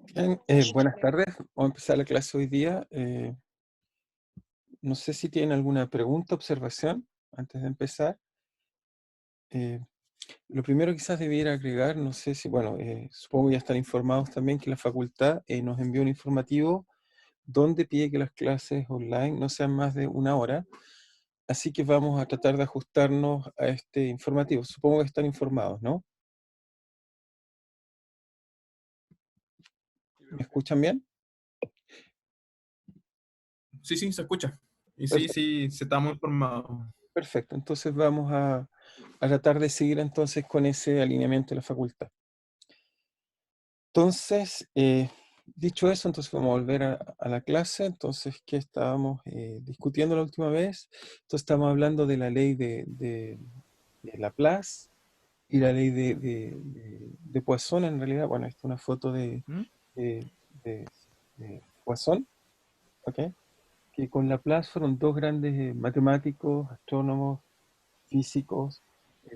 Bien, buenas tardes. Vamos a empezar la clase hoy día. No sé si tienen alguna pregunta, observación antes de empezar. Eh, lo primero quizás debiera agregar, no sé si, bueno, supongo que ya están informados también que la facultad nos envió un informativo donde pide que las clases online no sean más de una hora. Así que vamos a tratar de ajustarnos a este informativo. Supongo que están informados, ¿no? ¿Me escuchan bien? Sí, sí, se escucha. Y sí, Perfecto. sí, se estamos informados. Perfecto. Entonces vamos a tratar de seguir entonces con ese alineamiento de la facultad. Entonces, dicho eso, entonces vamos a volver a la clase. Entonces, ¿qué estábamos discutiendo la última vez? Entonces, estamos hablando de la ley de Laplace y la ley de Poisson, en realidad. Bueno, esta es una foto ¿Mm? de, de- de Poisson, ¿ok? Que con Laplace fueron dos grandes matemáticos, astrónomos, físicos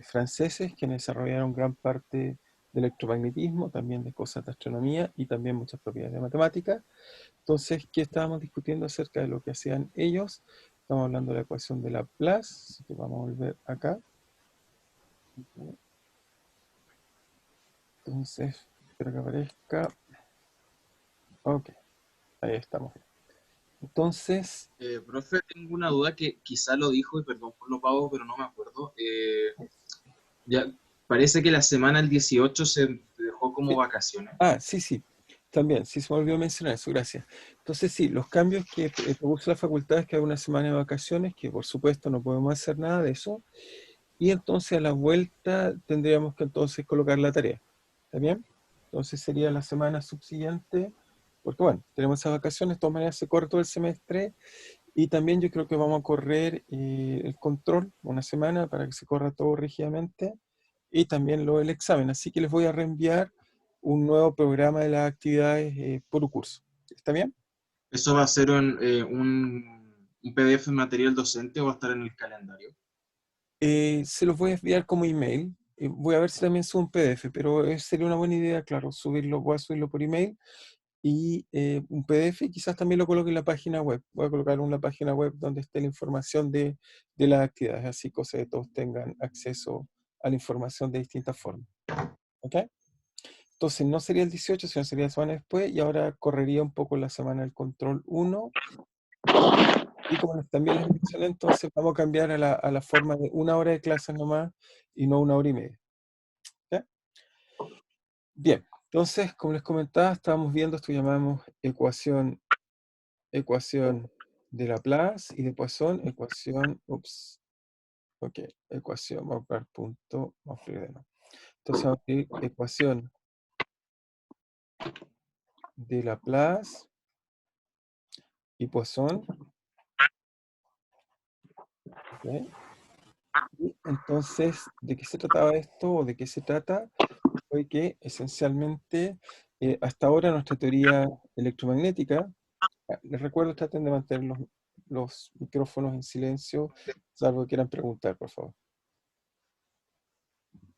franceses que desarrollaron gran parte del electromagnetismo, también de cosas de astronomía y también muchas propiedades de matemáticas. Entonces, ¿qué estábamos discutiendo acerca de lo que hacían ellos? Estamos hablando de la ecuación de Laplace, así que vamos a volver acá. Entonces, espero que aparezca. Ok, ahí estamos. Entonces, Profe, tengo una duda que quizá lo dijo y perdón por lo pago, pero no me acuerdo. Ya parece que la semana del 18 se dejó como sí, vacaciones. sí, sí, también, sí se me olvidó mencionar eso, gracias. Entonces, sí, los cambios que propuso la facultad es que hay una semana de vacaciones, que por supuesto no podemos hacer nada de eso, y entonces a la vuelta tendríamos que entonces colocar la tarea, ¿está bien? Entonces sería la semana subsiguiente, porque bueno, tenemos esas vacaciones, de todas maneras se corre todo el semestre, y también yo creo que vamos a correr el control una semana para que se corra todo rígidamente, y también el examen, así que les voy a reenviar un nuevo programa de las actividades por curso. ¿Está bien? ¿Eso va a ser un PDF material docente o va a estar en el calendario? Se los voy a enviar como email. Voy a ver si también subo un PDF, pero sería una buena idea, claro, subirlo, voy a subirlo por email y un PDF, y quizás también lo coloque en la página web. Voy a colocar una página web donde esté la información de las actividades, así cosa que todos tengan acceso a la información de distintas formas. ¿Ok? Entonces no sería el 18, sino sería la semana después, y ahora correría un poco la semana del control 1. Y como también les mencioné, entonces vamos a cambiar a la forma de una hora de clase nomás y no una hora y media. ¿Ya? Bien, entonces, como les comentaba, estábamos viendo esto que llamamos ecuación de Laplace y de Poisson, ok, ecuación, vamos a poner punto, vamos a escribir de nuevo. Entonces vamos a escribir ecuación de Laplace y Poisson, ok. Y entonces, ¿de qué se trataba esto o de qué se trata? Fue que esencialmente hasta ahora nuestra teoría electromagnética, les recuerdo, traten de mantener los micrófonos en silencio, salvo que quieran preguntar, por favor.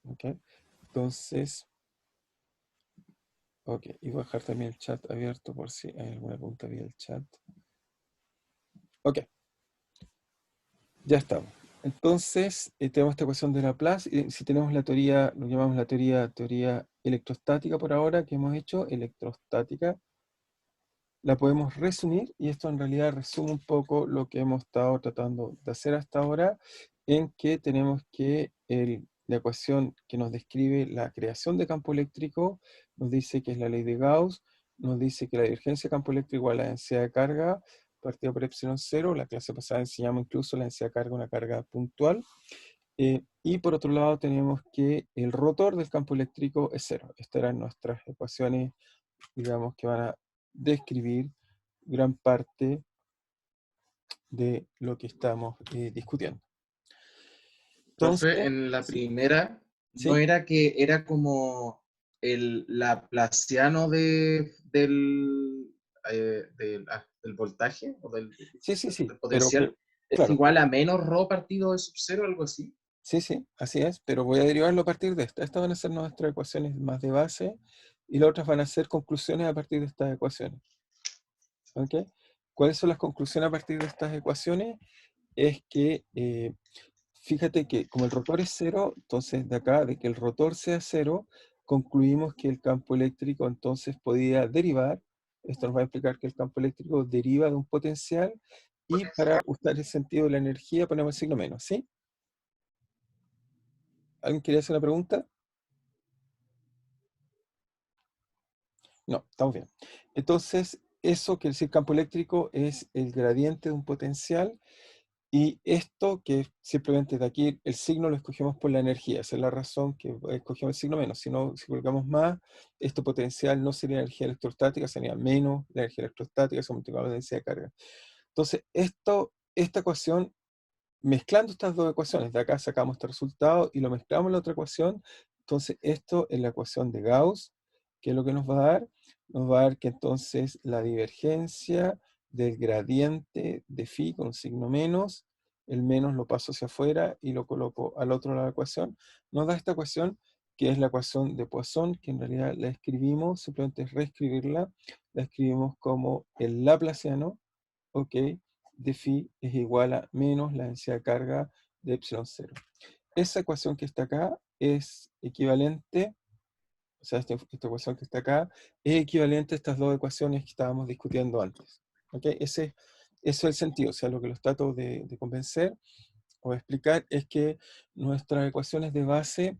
¿Ok? Entonces, ok, y voy a dejar también el chat abierto por si hay alguna pregunta vía el chat. Ok, ya estamos. Entonces, tenemos esta ecuación de Laplace, y si tenemos la teoría, lo llamamos la teoría electrostática por ahora, que hemos hecho, electrostática, la podemos resumir, y esto en realidad resume un poco lo que hemos estado tratando de hacer hasta ahora, en que tenemos que la ecuación que nos describe la creación de campo eléctrico nos dice que es la ley de Gauss, nos dice que la divergencia de campo eléctrico igual a la densidad de carga partido por epsilon cero. La clase pasada enseñamos incluso la densidad de carga, una carga puntual. Y por otro lado tenemos que el rotor del campo eléctrico es cero. Estas eran nuestras ecuaciones, digamos, que van a describir gran parte de lo que estamos discutiendo. Profe, Entonces, en la sí, primera, ¿no sí, era que era como el laplaciano del voltaje o sí, sí, sí, del pero potencial? ¿Es claro, igual a menos rho partido de sub cero, algo así? sí, sí, así es, pero voy a derivarlo a partir de esta. Estas van a ser nuestras ecuaciones más de base, y las otras van a ser conclusiones a partir de estas ecuaciones. ¿Ok? ¿Cuáles son las conclusiones a partir de estas ecuaciones? Es que, fíjate que como el rotor es cero, entonces de acá, de que el rotor sea cero, concluimos que el campo eléctrico entonces podía derivar. Esto nos va a explicar que el campo eléctrico deriva de un potencial, y para usar el sentido de la energía ponemos el signo menos, ¿sí? ¿Alguien quería hacer una pregunta? No, estamos bien. Entonces, eso quiere decir campo eléctrico es el gradiente de un potencial, y esto que simplemente de aquí el signo lo escogemos por la energía. Esa es la razón que escogemos el signo menos. Si no, si colocamos más, este potencial no sería energía electrostática, sería menos la energía electrostática, se multiplica la densidad de carga. Entonces, esta ecuación, mezclando estas dos ecuaciones, de acá sacamos este resultado y lo mezclamos en la otra ecuación. Entonces esto es la ecuación de Gauss, que es lo que nos va a dar. Nos va a dar que entonces la divergencia del gradiente de phi con un signo menos, el menos lo paso hacia afuera y lo coloco al otro lado de la ecuación, nos da esta ecuación, que es la ecuación de Poisson, que en realidad la escribimos, simplemente es reescribirla, la escribimos como el laplaciano, ok, de phi es igual a menos la densidad de carga de epsilon 0. Esa ecuación que está acá es equivalente, o sea, esta ecuación que está acá es equivalente a estas dos ecuaciones que estábamos discutiendo antes. ¿Ok? Eso es el sentido, o sea, lo que los trato de convencer o de explicar es que nuestras ecuaciones de base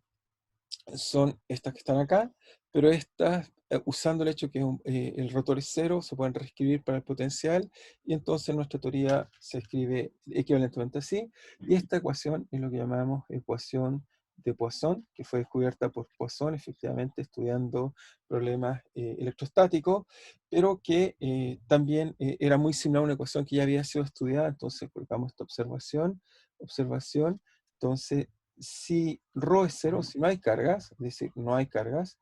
son estas que están acá, pero estas, usando el hecho que el rotor es cero, se pueden reescribir para el potencial, y entonces nuestra teoría se escribe equivalentemente así, y esta ecuación es lo que llamamos ecuación de Poisson, que fue descubierta por Poisson, efectivamente estudiando problemas electrostáticos, pero que también era muy similar a una ecuación que ya había sido estudiada. Entonces colocamos esta observación, entonces si ρ es cero, si no hay cargas, es decir, no hay cargas,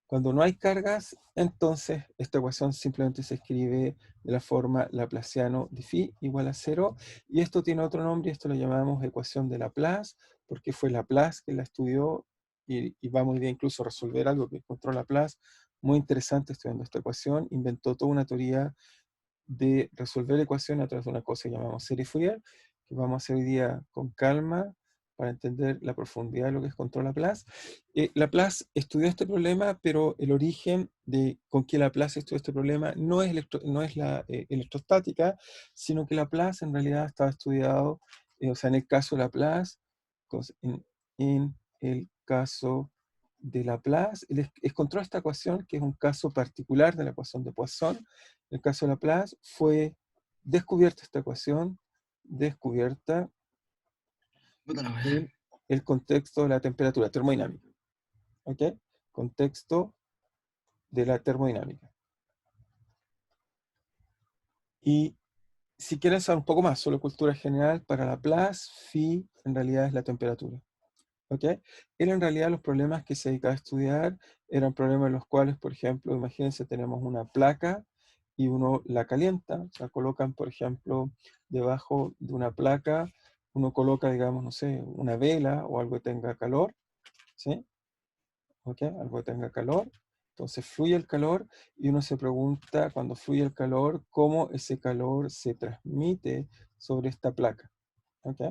cuando no hay cargas, entonces esta ecuación simplemente se escribe de la forma Laplaciano de phi igual a cero, y esto tiene otro nombre, y esto lo llamamos ecuación de Laplace, porque fue Laplace que la estudió, y va muy bien incluso resolver algo que encontró Laplace, muy interesante estudiando esta ecuación, inventó toda una teoría de resolver ecuaciones a través de una cosa que llamamos serie Fourier, que vamos a hacer hoy día con calma para entender la profundidad de lo que es control Laplace. Laplace estudió este problema, pero el origen de con que Laplace estudió este problema no es, no es la electrostática, sino que Laplace en realidad estaba estudiado, o sea, en el caso de Laplace, en el caso de Laplace, él encontró esta ecuación, que es un caso particular de la ecuación de Poisson. En el caso de Laplace fue descubierta esta ecuación, descubierta en el contexto de la temperatura termodinámica. ¿Ok? Contexto de la termodinámica. Y si quieren saber un poco más sobre cultura general, para Laplace, phi en realidad es la temperatura. ¿Ok? Él en realidad los problemas que se dedicaba a estudiar eran problemas en los cuales, por ejemplo, imagínense, tenemos una placa y uno la calienta, o sea, colocan, por ejemplo, debajo de una placa, uno coloca, digamos, no sé, una vela o algo que tenga calor, ¿sí? ¿Ok? Algo que tenga calor. Entonces fluye el calor, y uno se pregunta, cuando fluye el calor, cómo ese calor se transmite sobre esta placa. ¿Ok?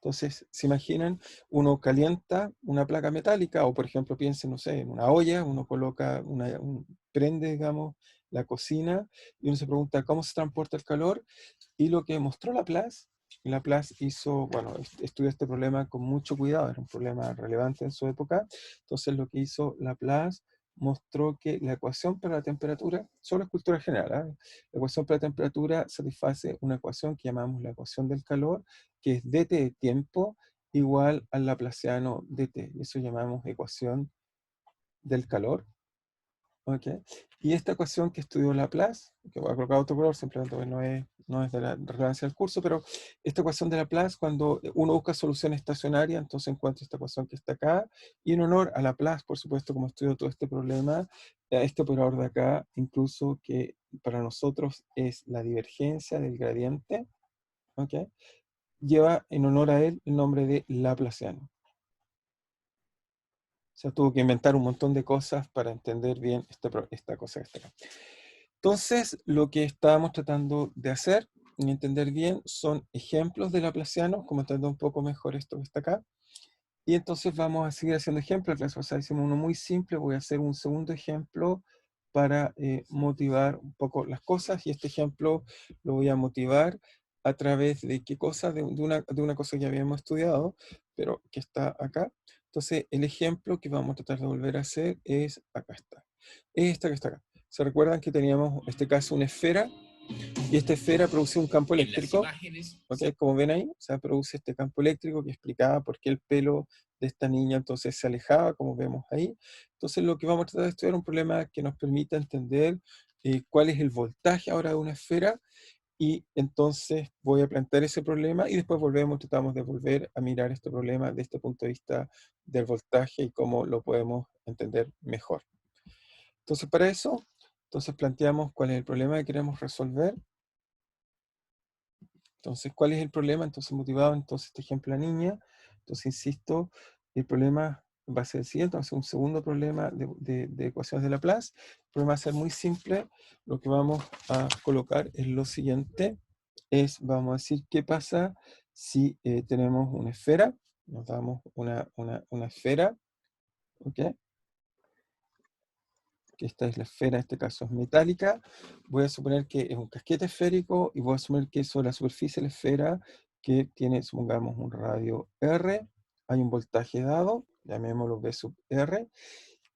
Entonces, se imaginan, uno calienta una placa metálica, o por ejemplo, piensen, no sé, en una olla, uno coloca, prende, digamos, la cocina, y uno se pregunta cómo se transporta el calor, y lo que mostró Laplace hizo, bueno, estudió este problema con mucho cuidado, era un problema relevante en su época. Entonces lo que hizo Laplace, mostró que la ecuación para la temperatura, solo es cultura general, ¿eh? La ecuación para la temperatura satisface una ecuación que llamamos la ecuación del calor, que es dt de tiempo igual al laplaciano dt, y eso llamamos ecuación del calor. ¿Ok? Y esta ecuación que estudió Laplace, que voy a colocar otro color, simplemente porque no es de la relevancia del curso, pero esta ecuación de Laplace, cuando uno busca solución estacionaria, entonces encuentra esta ecuación que está acá, y en honor a Laplace, por supuesto, como estudió todo este problema, a este operador de acá, incluso que para nosotros es la divergencia del gradiente, ¿ok? Lleva en honor a él el nombre de Laplaciano. O sea, tuvo que inventar un montón de cosas para entender bien esta cosa que está acá. Entonces, lo que estábamos tratando de hacer y entender bien son ejemplos de laplacianos, como entender un poco mejor esto que está acá. Y entonces vamos a seguir haciendo ejemplos. La clase pasada hicimos uno muy simple, voy a hacer un segundo ejemplo para motivar un poco las cosas. Y este ejemplo lo voy a motivar a través de qué cosa, de una cosa que ya habíamos estudiado, pero que está acá. Entonces, el ejemplo que vamos a tratar de volver a hacer es, acá está. Esta que está acá. ¿Se recuerdan que teníamos, en este caso, una esfera? Y esta esfera produce un campo eléctrico, ¿ok? Como ven ahí, o sea, produce este campo eléctrico que explicaba por qué el pelo de esta niña entonces se alejaba, como vemos ahí. Entonces lo que vamos a tratar de estudiar es un problema que nos permita entender cuál es el voltaje ahora de una esfera, y entonces voy a plantear ese problema y después tratamos de volver a mirar este problema desde este punto de vista del voltaje y cómo lo podemos entender mejor. Entonces para eso, entonces planteamos cuál es el problema que queremos resolver. Entonces, ¿cuál es el problema? Entonces, motivado, entonces, este ejemplo, la niña. Entonces, insisto, el problema va a ser el siguiente, va a ser un segundo problema de ecuaciones de Laplace. El problema va a ser muy simple. Lo que vamos a colocar es lo siguiente. Vamos a decir, ¿qué pasa si tenemos una esfera? Nos damos una esfera, ¿ok? Que esta es la esfera, en este caso es metálica. Voy a suponer que es un casquete esférico y voy a suponer que sobre la superficie de la esfera, que tiene, supongamos, un radio R, hay un voltaje dado, llamémoslo V sub R,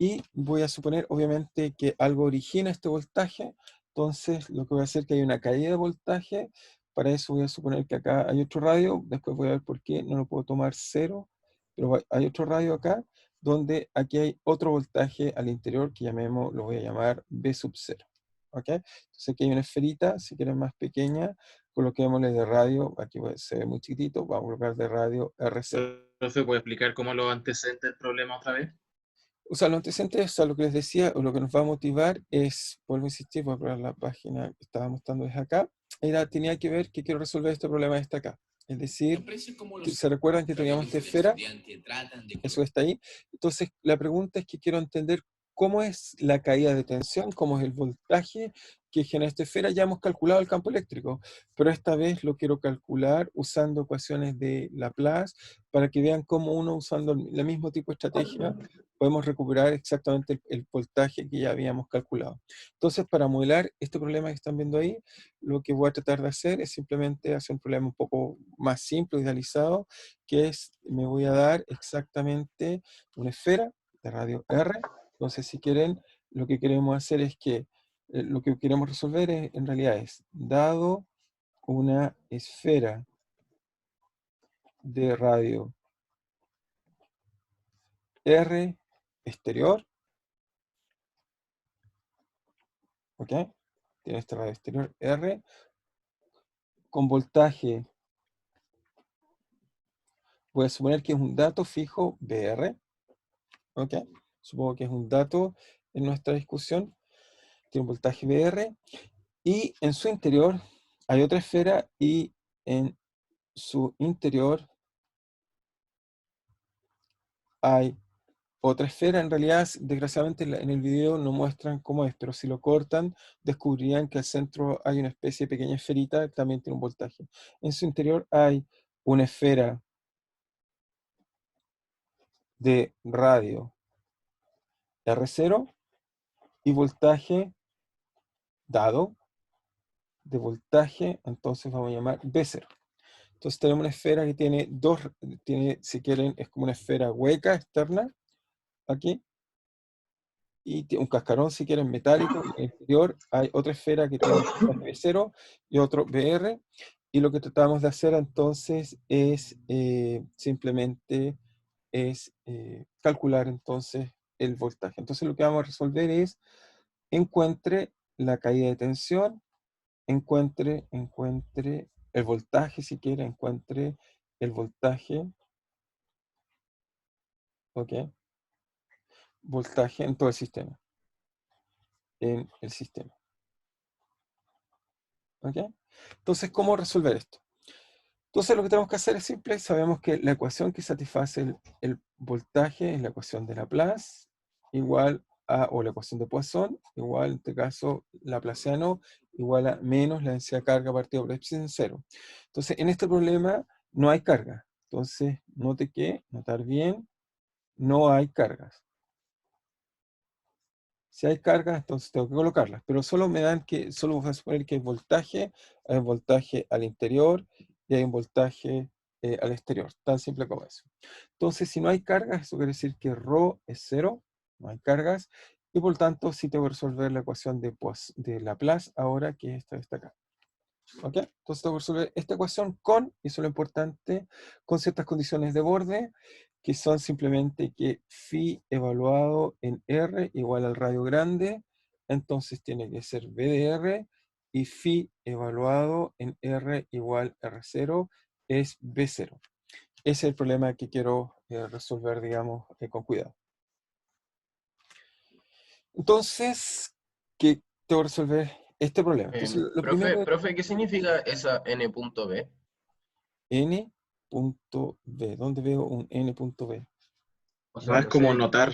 y voy a suponer, obviamente, que algo origina este voltaje. Entonces, lo que voy a hacer es que hay una caída de voltaje. Para eso voy a suponer que acá hay otro radio. Después voy a ver por qué no lo puedo tomar cero, pero hay otro radio acá, donde aquí hay otro voltaje al interior que lo voy a llamar V sub 0. ¿Ok? Entonces aquí hay una esferita, si quieren más pequeña, coloquémosle de radio, aquí se ve muy chiquitito, vamos a colocar de radio R0. Profe, ¿puede explicar cómo los antecedentes del problema otra vez? O sea, los antecedentes, o sea, lo que les decía, o lo que nos va a motivar es, vuelvo a insistir, voy a poner la página que estaba mostrando desde acá, tenía que ver que quiero resolver este problema de esta acá. Es decir, ¿se recuerdan que teníamos esta esfera? Eso está ahí. Entonces, la pregunta es que quiero entender cómo es la caída de tensión, cómo es el voltaje que genera esta esfera. Ya hemos calculado el campo eléctrico, pero esta vez lo quiero calcular usando ecuaciones de Laplace para que vean cómo uno, usando el mismo tipo de estrategia, podemos recuperar exactamente el voltaje que ya habíamos calculado. Entonces, para modelar este problema que están viendo ahí, lo que voy a tratar de hacer es simplemente hacer un problema un poco más simple, idealizado, que es, me voy a dar exactamente una esfera de radio R. Entonces, si quieren, lo que queremos hacer es que, lo que queremos resolver en realidad es, dado una esfera de radio R exterior, ¿ok? Tiene este radio exterior R, con voltaje, voy a suponer que es un dato fijo BR, ¿ok? Supongo que es un dato en nuestra discusión, tiene un voltaje BR, y en su interior hay otra esfera, y en su interior hay otra esfera. En realidad, desgraciadamente en el video no muestran cómo es, pero si lo cortan, descubrirían que al centro hay una especie de pequeña esferita que también tiene un voltaje. En su interior hay una esfera de radio R0 y voltaje dado de voltaje, entonces vamos a llamar B0. Entonces tenemos una esfera que tiene si quieren, es como una esfera hueca externa, aquí, y tiene un cascarón, si quieren, metálico. En el exterior hay otra esfera que tiene un voltaje B0 y otro BR, y lo que tratamos de hacer entonces es simplemente calcular entonces el voltaje. Entonces lo que vamos a resolver es, encuentre la caída de tensión, encuentre el voltaje, si quiere, encuentre el voltaje, ¿ok? Voltaje en todo el sistema, ¿ok? Entonces, ¿cómo resolver esto? Entonces lo que tenemos que hacer es simple. Sabemos que la ecuación que satisface el voltaje es la ecuación de Laplace igual a, o la ecuación de Poisson, igual, en este caso, Laplaciano, igual a menos la densidad de carga partida por epsilon cero. Entonces, en este problema no hay carga. Entonces, note que, notar bien, no hay cargas. Si hay cargas, entonces tengo que colocarlas, pero solo me dan que, solo voy a suponer que hay un voltaje al interior y hay un voltaje al exterior, tan simple como eso. Entonces, si no hay cargas, eso quiere decir que ρ es cero, no hay cargas, y por tanto sí tengo que resolver la ecuación de Laplace ahora, que esta está acá. ¿Ok? Entonces tengo que resolver esta ecuación con, y eso es lo importante, con ciertas condiciones de borde, que son simplemente que phi evaluado en R igual al radio grande, entonces tiene que ser B de R, y phi evaluado en R igual R0 es B0. Ese es el problema que quiero resolver, digamos, con cuidado. Entonces, ¿qué tengo que resolver este problema? Entonces, lo primero Profe, ¿qué significa esa n.b? N.B. ¿Dónde veo un N.B? O sea, No es no como sé. notar.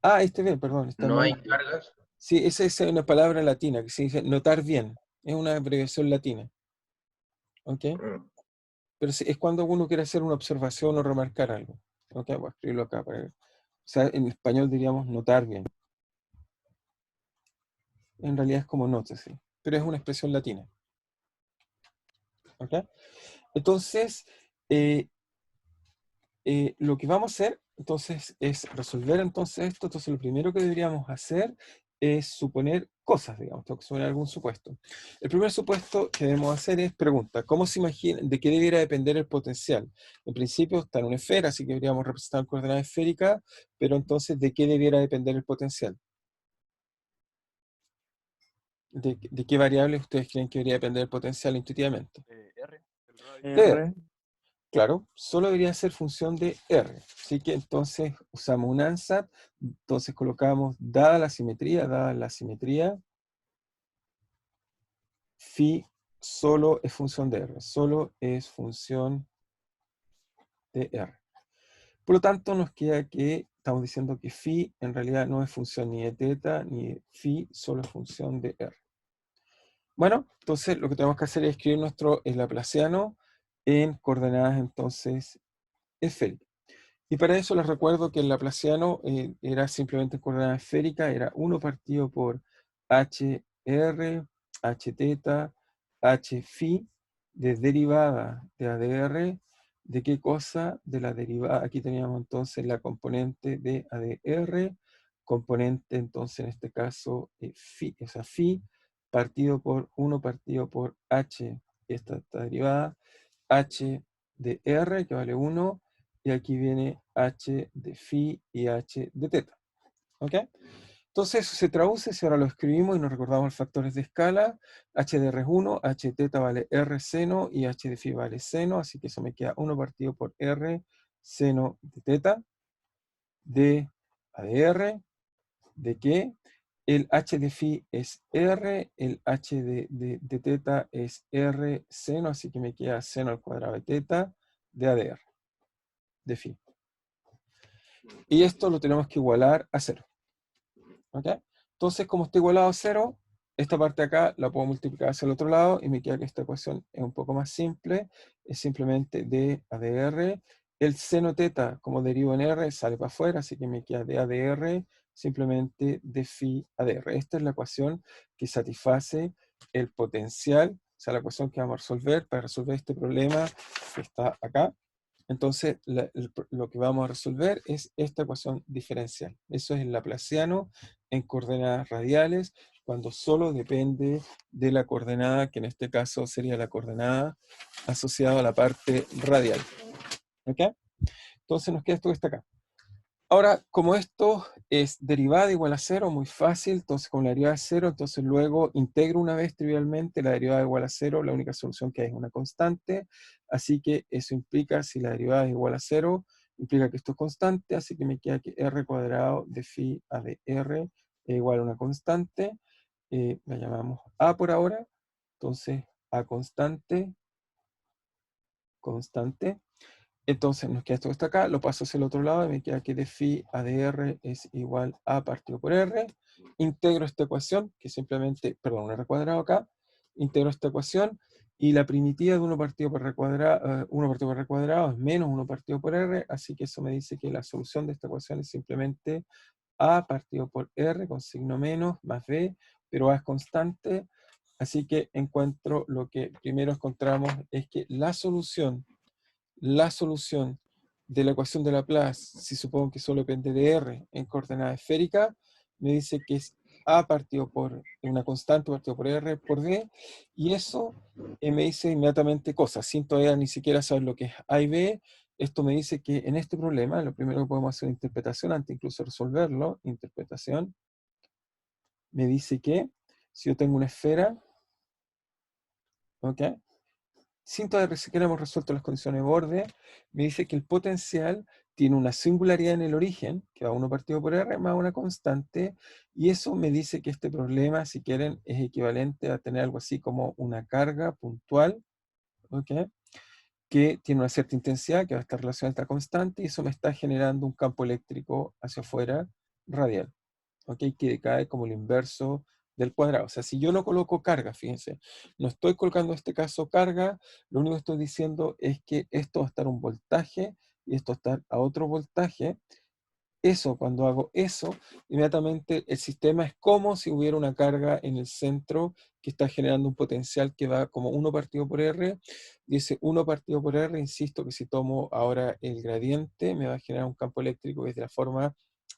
Ah, este B, perdón, está No mal. hay cargas. Sí, esa es una palabra latina que se dice notar bien. Es una abreviación latina. ¿Ok? Mm. Pero es cuando uno quiere hacer una observación o remarcar algo. ¿Ok? Voy a escribirlo acá. O sea, en español diríamos notar bien. En realidad es como note, sí. Pero es una expresión latina. ¿Ok? Entonces, lo que vamos a hacer entonces es resolver entonces esto. Entonces lo primero que deberíamos hacer es suponer cosas, digamos, tengo que suponer algún supuesto. El primer supuesto que debemos hacer es pregunta, ¿cómo se imagina, de qué debiera depender el potencial? En principio está en una esfera, así que deberíamos representar coordenada esférica, pero entonces, ¿de qué debiera depender el potencial? ¿De qué variables ustedes creen que debería depender el potencial intuitivamente? R, el radio. De R. Claro, solo debería ser función de R. Así que entonces usamos un ANSAT, entonces colocamos, dada la simetría, phi solo es función de R, solo es función de R. Por lo tanto, nos queda que estamos diciendo que phi en realidad no es función ni de teta ni de phi, solo es función de R. Bueno, entonces lo que tenemos que hacer es escribir nuestro laplaciano en coordenadas entonces esféricas. Y para eso les recuerdo que el laplaciano era simplemente coordenada esférica, era 1 partido por HR, H teta, H phi, de derivada de ADR. ¿De qué cosa? De la derivada. Aquí teníamos entonces la componente de ADR, componente entonces en este caso phi, o sea, phi partido por 1 partido por H, esta derivada, H de R, que vale 1, y aquí viene H de phi y H de teta. ¿Ok? Entonces eso se traduce, si ahora lo escribimos y nos recordamos los factores de escala, H de R es 1, H de teta vale R seno y H de phi vale seno, así que eso me queda 1 partido por R seno de teta, de A de R, de que el H de phi es R, el H de teta es R seno, así que me queda seno al cuadrado de teta de A de R, de phi. Y esto lo tenemos que igualar a 0. ¿Ok? Entonces, como está igualado a 0, esta parte de acá la puedo multiplicar hacia el otro lado y me queda que esta ecuación es un poco más simple. Es simplemente d a dr. El seno teta, como derivo en r, sale para afuera, así que me queda d a dr, simplemente d phi a dr. Esta es la ecuación que satisface el potencial, o sea, la ecuación que vamos a resolver para resolver este problema que está acá. Entonces, lo que vamos a resolver es esta ecuación diferencial. Eso es el laplaciano en coordenadas radiales, cuando solo depende de la coordenada, que en este caso sería la coordenada asociada a la parte radial. ¿Ok? Entonces nos queda esto que está acá. Ahora, como esto es derivada igual a 0, muy fácil, entonces con la derivada es 0, entonces luego integro una vez trivialmente la derivada igual a 0, la única solución que hay es una constante, así que eso implica, si la derivada es igual a 0, implica que esto es constante, así que me queda que r cuadrado de phi a de r es igual a una constante, la llamamos a por ahora, entonces a constante constante. Entonces nos queda esto acá, lo paso hacia el otro lado y me queda que de phi a de r es igual a partido por r. Integro esta ecuación, que simplemente, perdón, un r cuadrado acá, integro esta ecuación y la primitiva de 1 partido por r cuadrado, 1 partido por r cuadrado es menos 1 partido por r, así que eso me dice que la solución de esta ecuación es simplemente a partido por r con signo menos más b, pero a es constante, así que encuentro lo que primero encontramos es que la solución de la ecuación de Laplace, si supongo que solo depende de r en coordenada esférica, me dice que es a partido por una constante partido por r por d, y eso me dice inmediatamente cosas, sin todavía ni siquiera saber lo que es a y b. Esto me dice que en este problema, lo primero que podemos hacer es interpretación, antes incluso de resolverlo, interpretación, me dice que si yo tengo una esfera, ¿ok? Sin todavía siquiera hemos resuelto las condiciones de borde, me dice que el potencial tiene una singularidad en el origen, que va 1 partido por r más una constante, y eso me dice que este problema, si quieren, es equivalente a tener algo así como una carga puntual, ¿ok? Que tiene una cierta intensidad, que va a estar relacionada a esta constante, y eso me está generando un campo eléctrico hacia afuera radial, ¿ok? Que decae como el inverso del cuadrado. O sea, si yo no coloco carga, fíjense, no estoy colocando en este caso carga, lo único que estoy diciendo es que esto va a estar a un voltaje y esto va a estar a otro voltaje. Eso, cuando hago eso, inmediatamente el sistema es como si hubiera una carga en el centro que está generando un potencial que va como 1 partido por R. Dice 1 partido por R, insisto que si tomo ahora el gradiente, me va a generar un campo eléctrico que es de la forma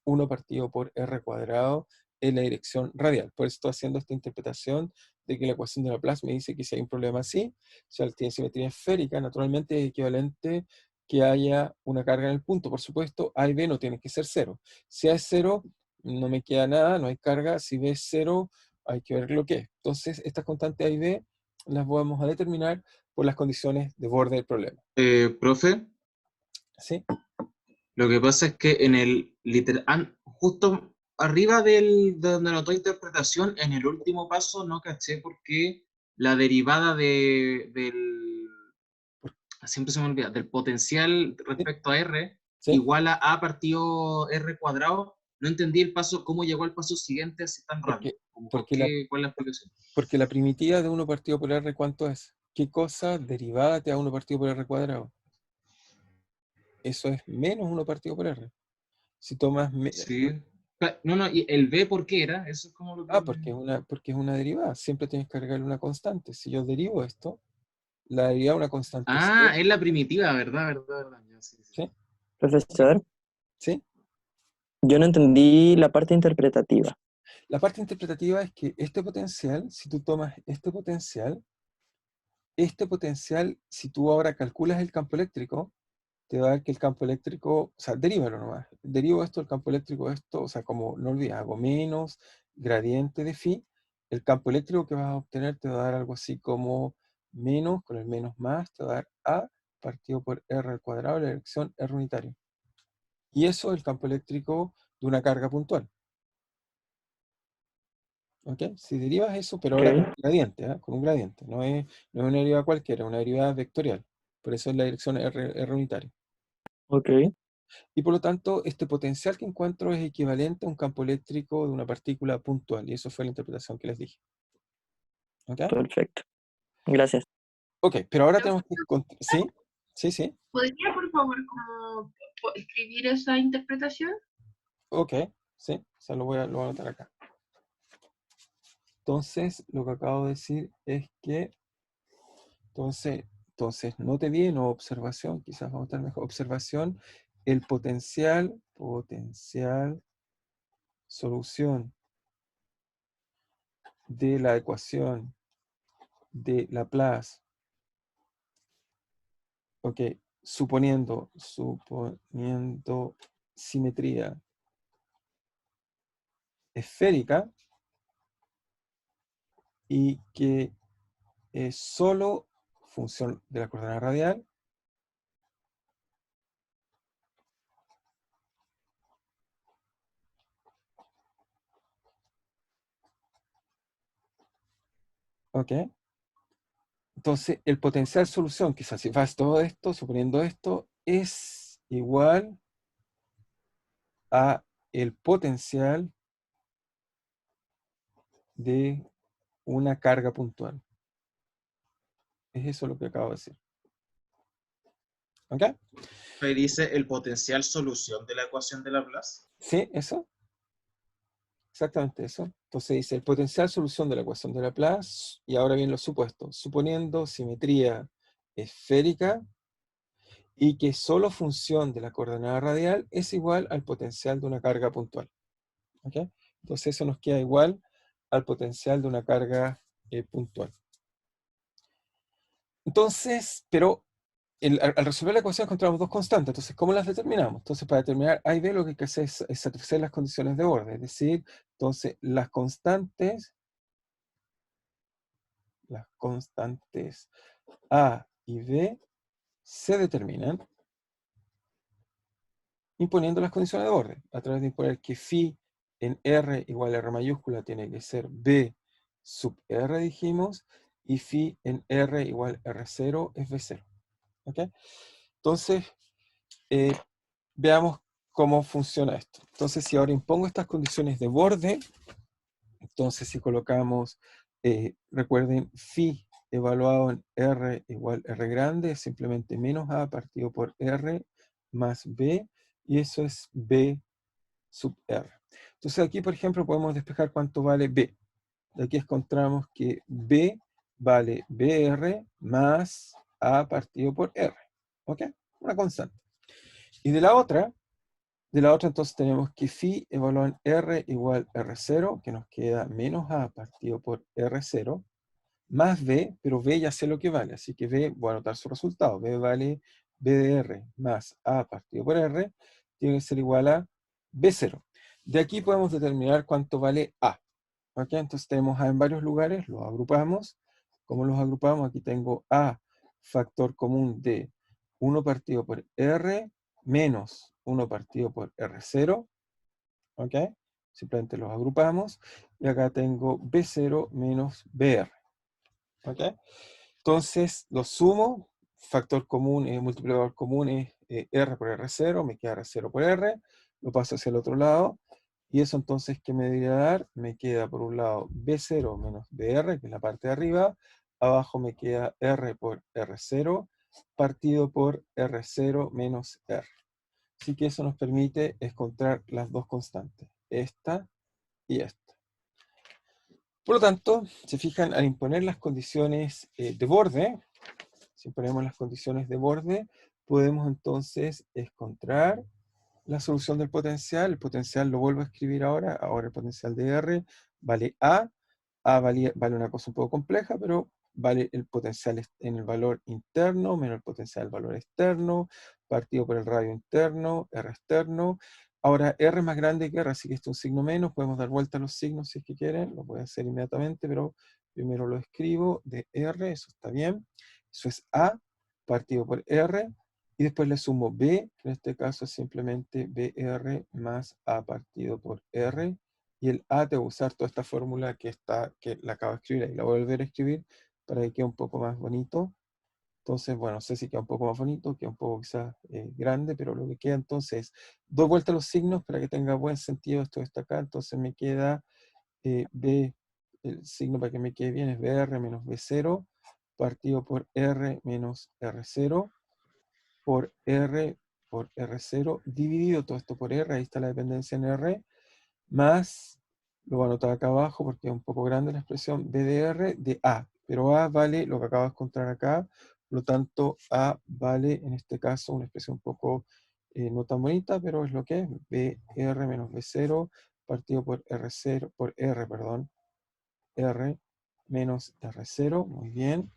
1 partido por R cuadrado en la dirección radial. Por eso estoy haciendo esta interpretación de que la ecuación de Laplace me dice que si hay un problema así, si tiene simetría esférica, naturalmente es equivalente que haya una carga en el punto. Por supuesto, A y B no tienen que ser cero. Si A es cero, no me queda nada, no hay carga. Si B es cero, hay que ver lo que es. Entonces, estas constantes A y B las vamos a determinar por las condiciones de borde del problema. Profe, ¿Sí? lo que pasa es que en el literal, justo arriba de donde anotó interpretación, en el último paso no caché por qué la derivada del, siempre se me olvida, del potencial ¿Sí? respecto a R ¿Sí? igual a partido R cuadrado. No entendí el paso, cómo llegó al paso siguiente así tan rápido. Porque, Como, ¿por porque, la, qué? ¿Cuál es la explicación? porque la primitiva de 1 partido por R, ¿cuánto es? ¿Qué cosa derivada te da 1 partido por R cuadrado? Eso es menos 1 partido por R. Si tomas... Sí. No, no, ¿y el B por qué era? Eso es como lo que me... porque es una derivada. Siempre tienes que agregarle una constante. Si yo derivo esto, la derivada de una constante Ah, C, es la primitiva, ¿verdad? ¿Verdad? ¿Verdad? Ya, sí, sí, ¿sí? sí. Profesor, ¿Sí? yo no entendí la parte interpretativa. La parte interpretativa es que este potencial, si tú tomas este potencial, si tú ahora calculas el campo eléctrico, te va a dar que el campo eléctrico, o sea, derívalo nomás. Derivo esto, el campo eléctrico, esto, o sea, como no olvides, hago menos gradiente de phi, el campo eléctrico que vas a obtener te va a dar algo así como menos, con el menos más, te va a dar A partido por R al cuadrado, la dirección R unitario. Y eso es el campo eléctrico de una carga puntual. ¿Ok? Si derivas eso, pero ahora con Ok, un gradiente, ¿ah? Con un gradiente, no es una derivada cualquiera, es una derivada vectorial. Por eso es la dirección R unitaria. ok, Y por lo tanto, este potencial que encuentro es equivalente a un campo eléctrico de una partícula puntual. Y eso fue la interpretación que les dije. ¿Ok? perfecto. Gracias. Ok, pero ahora tenemos que... ¿Sí? Sí, sí. ¿Podría, por favor, como escribir esa interpretación? Ok, sí. O sea, lo voy a anotar acá. Entonces, lo que acabo de decir es que... Entonces, note bien, o observación, quizás vamos a estar mejor. Observación, el potencial, solución de la ecuación de Laplace, ok, suponiendo simetría esférica y que es solo función de la coordenada radial, ok, Entonces, el potencial solución, que satisface todo esto, suponiendo esto, es igual a el potencial de una carga puntual. Es eso lo que acabo de decir. ¿Ok? Ahí dice el potencial solución de la ecuación de Laplace. ¿Sí? ¿Eso? Exactamente eso. Entonces dice el potencial solución de la ecuación de Laplace, y ahora bien los supuestos, suponiendo simetría esférica y que solo función de la coordenada radial es igual al potencial de una carga puntual. ¿Ok? Entonces eso nos queda igual al potencial de una carga puntual. Entonces, pero al resolver la ecuación encontramos dos constantes. Entonces, ¿cómo las determinamos? Entonces, para determinar A y B lo que hay que hacer es satisfacer las condiciones de borde. Es decir, entonces las constantes A y B se determinan imponiendo las condiciones de borde, a través de imponer que phi en R igual a R mayúscula tiene que ser B sub R, dijimos, y phi en R igual a R0 es B0. ¿Ok? Entonces, veamos cómo funciona esto. Entonces, si ahora impongo estas condiciones de borde, entonces si colocamos, recuerden, phi evaluado en R igual R grande, es simplemente menos A partido por R más B, y eso es B sub R. Entonces aquí, por ejemplo, podemos despejar cuánto vale B. De aquí encontramos que B vale BR más A partido por R. ¿Ok? Una constante. Y de la otra entonces tenemos que phi evaluado en R igual R0, que nos queda menos A partido por R0, más B, pero B ya sé lo que vale, así que B, voy a anotar su resultado. B vale B de R más A partido por R, tiene que ser igual a B0. De aquí podemos determinar cuánto vale A. ¿Ok? Entonces tenemos A en varios lugares, los agrupamos. ¿Cómo los agrupamos? Aquí tengo A, factor común de 1 partido por R menos 1 partido por R0. ¿Ok? Simplemente los agrupamos. Y acá tengo B0 menos BR. ¿Ok? Entonces, lo sumo, factor común, multiplicador común es R por R0, me queda R0 por R, lo paso hacia el otro lado, y eso entonces, ¿qué me debería dar? Me queda por un lado B0 menos BR, que es la parte de arriba, abajo me queda R por R0, partido por R0 menos R. Así que eso nos permite encontrar las dos constantes, esta y esta. Por lo tanto, se fijan, al imponer las condiciones de borde, si ponemos las condiciones de borde, podemos entonces encontrar la solución del potencial. El potencial lo vuelvo a escribir ahora el potencial de R vale A. A vale una cosa un poco compleja, pero vale el potencial en el valor interno menos el potencial del valor externo, partido por el radio interno, R externo. Ahora, R es más grande que R, así que esto es un signo menos. Podemos dar vuelta a los signos si es que quieren, lo pueden hacer inmediatamente, pero primero lo escribo de R, eso está bien. Eso es A partido por R, y después le sumo B, que en este caso es simplemente BR más A partido por R, y el A te va a usar toda esta fórmula que la acabo de escribir, ahí la voy a volver a escribir para que quede un poco más bonito. Entonces, bueno, no sé si queda un poco más bonito, queda un poco quizás grande, pero lo que queda entonces es, doy vuelta a los signos para que tenga buen sentido esto que está acá, entonces me queda B, el signo para que me quede bien es BR menos B0, partido por R menos R0, por R0, dividido todo esto por R, ahí está la dependencia en R, más, lo voy a anotar acá abajo porque es un poco grande la expresión, B de R de A, pero A vale lo que acabo de encontrar acá, por lo tanto A vale en este caso una expresión un poco no tan bonita, pero es lo que es, BR menos B0 partido por R0, por R, perdón, R menos R0, muy bien.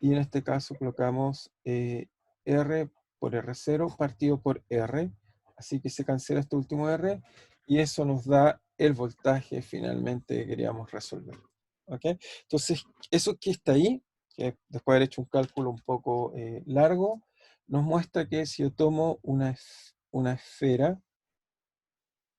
Y en este caso colocamos R por R0 partido por R. Así que se cancela este último R y eso nos da el voltaje finalmente que queríamos resolver. ¿Ok? Entonces, eso que está ahí, que después de haber hecho un cálculo un poco largo, nos muestra que si yo tomo una esfera,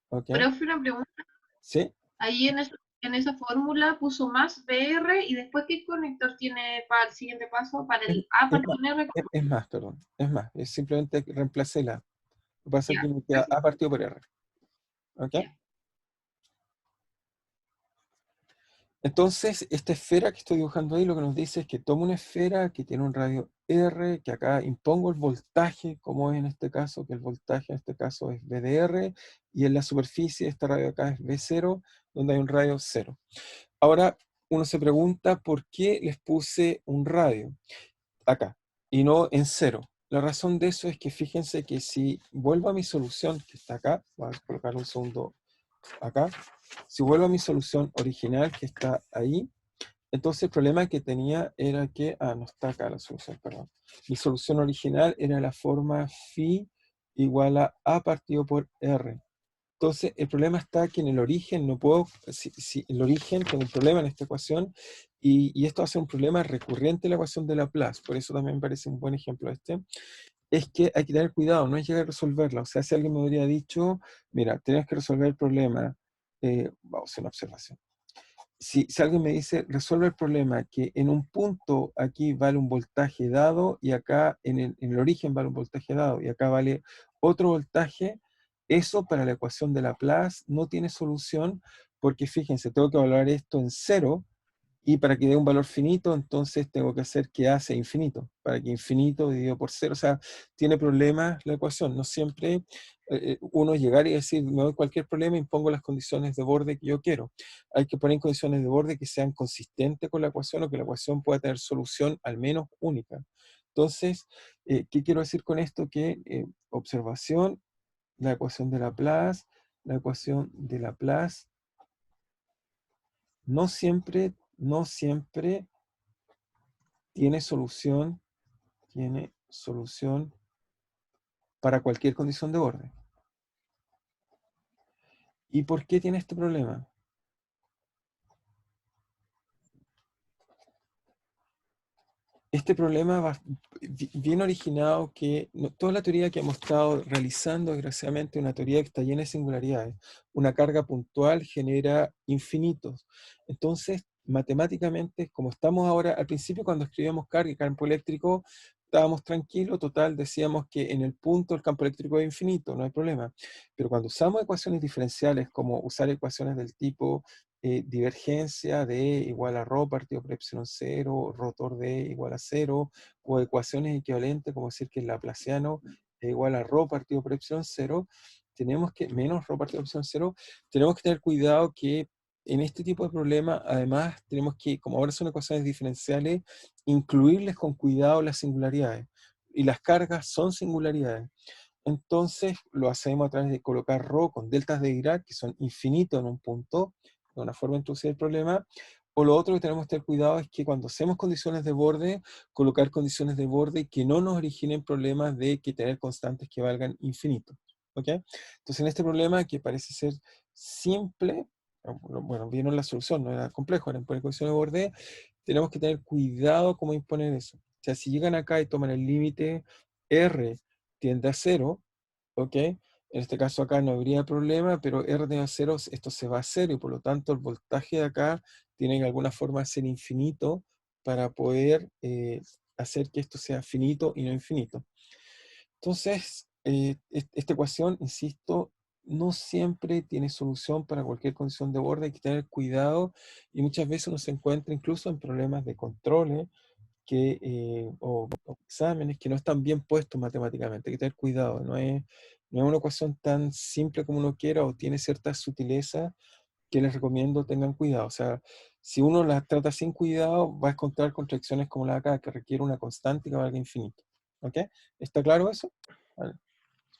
¿ok? Profe, una pregunta. ¿Sí? Ahí en esa en esa fórmula puso más BR y después ¿qué conector tiene para el siguiente paso? Para el A partido en R. Es más, perdón. Es más. Es simplemente que reemplacé la. Lo que pasa es Ya, que me queda A partido por R. ¿Ok? Ya. Entonces, esta esfera que estoy dibujando ahí lo que nos dice es que tomo una esfera que tiene un radio R, que acá impongo el voltaje, como es en este caso, que el voltaje en este caso es V de R, y en la superficie de este radio acá es V0, donde hay un radio 0. Ahora, uno se pregunta por qué les puse un radio acá y no en 0. La razón de eso es que fíjense que si vuelvo a mi solución, que está acá, voy a colocar un segundo acá, si vuelvo a mi solución original que está ahí, entonces el problema que tenía era que, no está acá la solución, perdón. Mi solución original era la forma phi igual a partido por r. Entonces el problema está que en el origen no puedo, si el origen tengo un problema en esta ecuación y esto va a ser un problema recurrente en la ecuación de Laplace, por eso también me parece un buen ejemplo este. Es que hay que tener cuidado, no es llegar a resolverla. O sea, si alguien me hubiera dicho, mira, tienes que resolver el problema, vamos a hacer una observación. Si alguien me dice, resuelve el problema que en un punto aquí vale un voltaje dado y acá en el origen vale un voltaje dado y acá vale otro voltaje, eso para la ecuación de Laplace no tiene solución porque fíjense, tengo que evaluar esto en 0 y para que dé un valor finito, entonces tengo que hacer que A sea infinito, para que infinito dividido por 0, o sea, tiene problemas la ecuación, no siempre uno llegar y decir, me doy cualquier problema e impongo las condiciones de borde que yo quiero. Hay que poner condiciones de borde que sean consistentes con la ecuación o que la ecuación pueda tener solución al menos única. Entonces, ¿qué quiero decir con esto? Que observación, la ecuación de Laplace no siempre tiene solución para cualquier condición de borde. ¿Y por qué tiene este problema? Este problema viene originado que toda la teoría que hemos estado realizando, desgraciadamente, una teoría que está llena de singularidades. Una carga puntual genera infinitos. Entonces, matemáticamente, como estamos ahora, al principio cuando escribíamos carga y campo eléctrico, estábamos tranquilos, total, decíamos que en el punto el campo eléctrico es infinito, no hay problema. Pero cuando usamos ecuaciones diferenciales, como usar ecuaciones del tipo divergencia de igual a ρ partido por epsilon 0, rotor de igual a 0, o ecuaciones equivalentes, como decir que el laplaciano es igual a ρ partido por epsilon 0, tenemos que, menos ρ partido por epsilon 0, tenemos que tener cuidado que en este tipo de problemas, además, tenemos que, como ahora son ecuaciones diferenciales, incluirles con cuidado las singularidades. Y las cargas son singularidades. Entonces, lo hacemos a través de colocar ρ con deltas de Dirac, que son infinitos en un punto, de una forma de introducir el problema. O lo otro que tenemos que tener cuidado es que cuando hacemos condiciones de borde, colocar condiciones de borde que no nos originen problemas de que tener constantes que valgan infinito. ¿Ok? Entonces, en este problema, que parece ser simple, bueno, vieron la solución, no era complejo, era imponer condiciones de borde, tenemos que tener cuidado cómo imponer eso. O sea, si llegan acá y toman el límite R tiende a 0, ¿ok? En este caso acá no habría problema, pero R tiende a 0, esto se va a 0 y por lo tanto el voltaje de acá tiene que de alguna forma ser infinito para poder hacer que esto sea finito y no infinito. Entonces, esta ecuación, insisto, no siempre tiene solución para cualquier condición de borde, hay que tener cuidado y muchas veces uno se encuentra incluso en problemas de controles o exámenes que no están bien puestos matemáticamente. Hay que tener cuidado, no es una ecuación tan simple como uno quiera o tiene ciertas sutilezas que les recomiendo tengan cuidado. O sea, si uno las trata sin cuidado, va a encontrar contradicciones como la de acá, que requiere una constante que valga infinito. ¿Ok? ¿Está claro eso? Vale.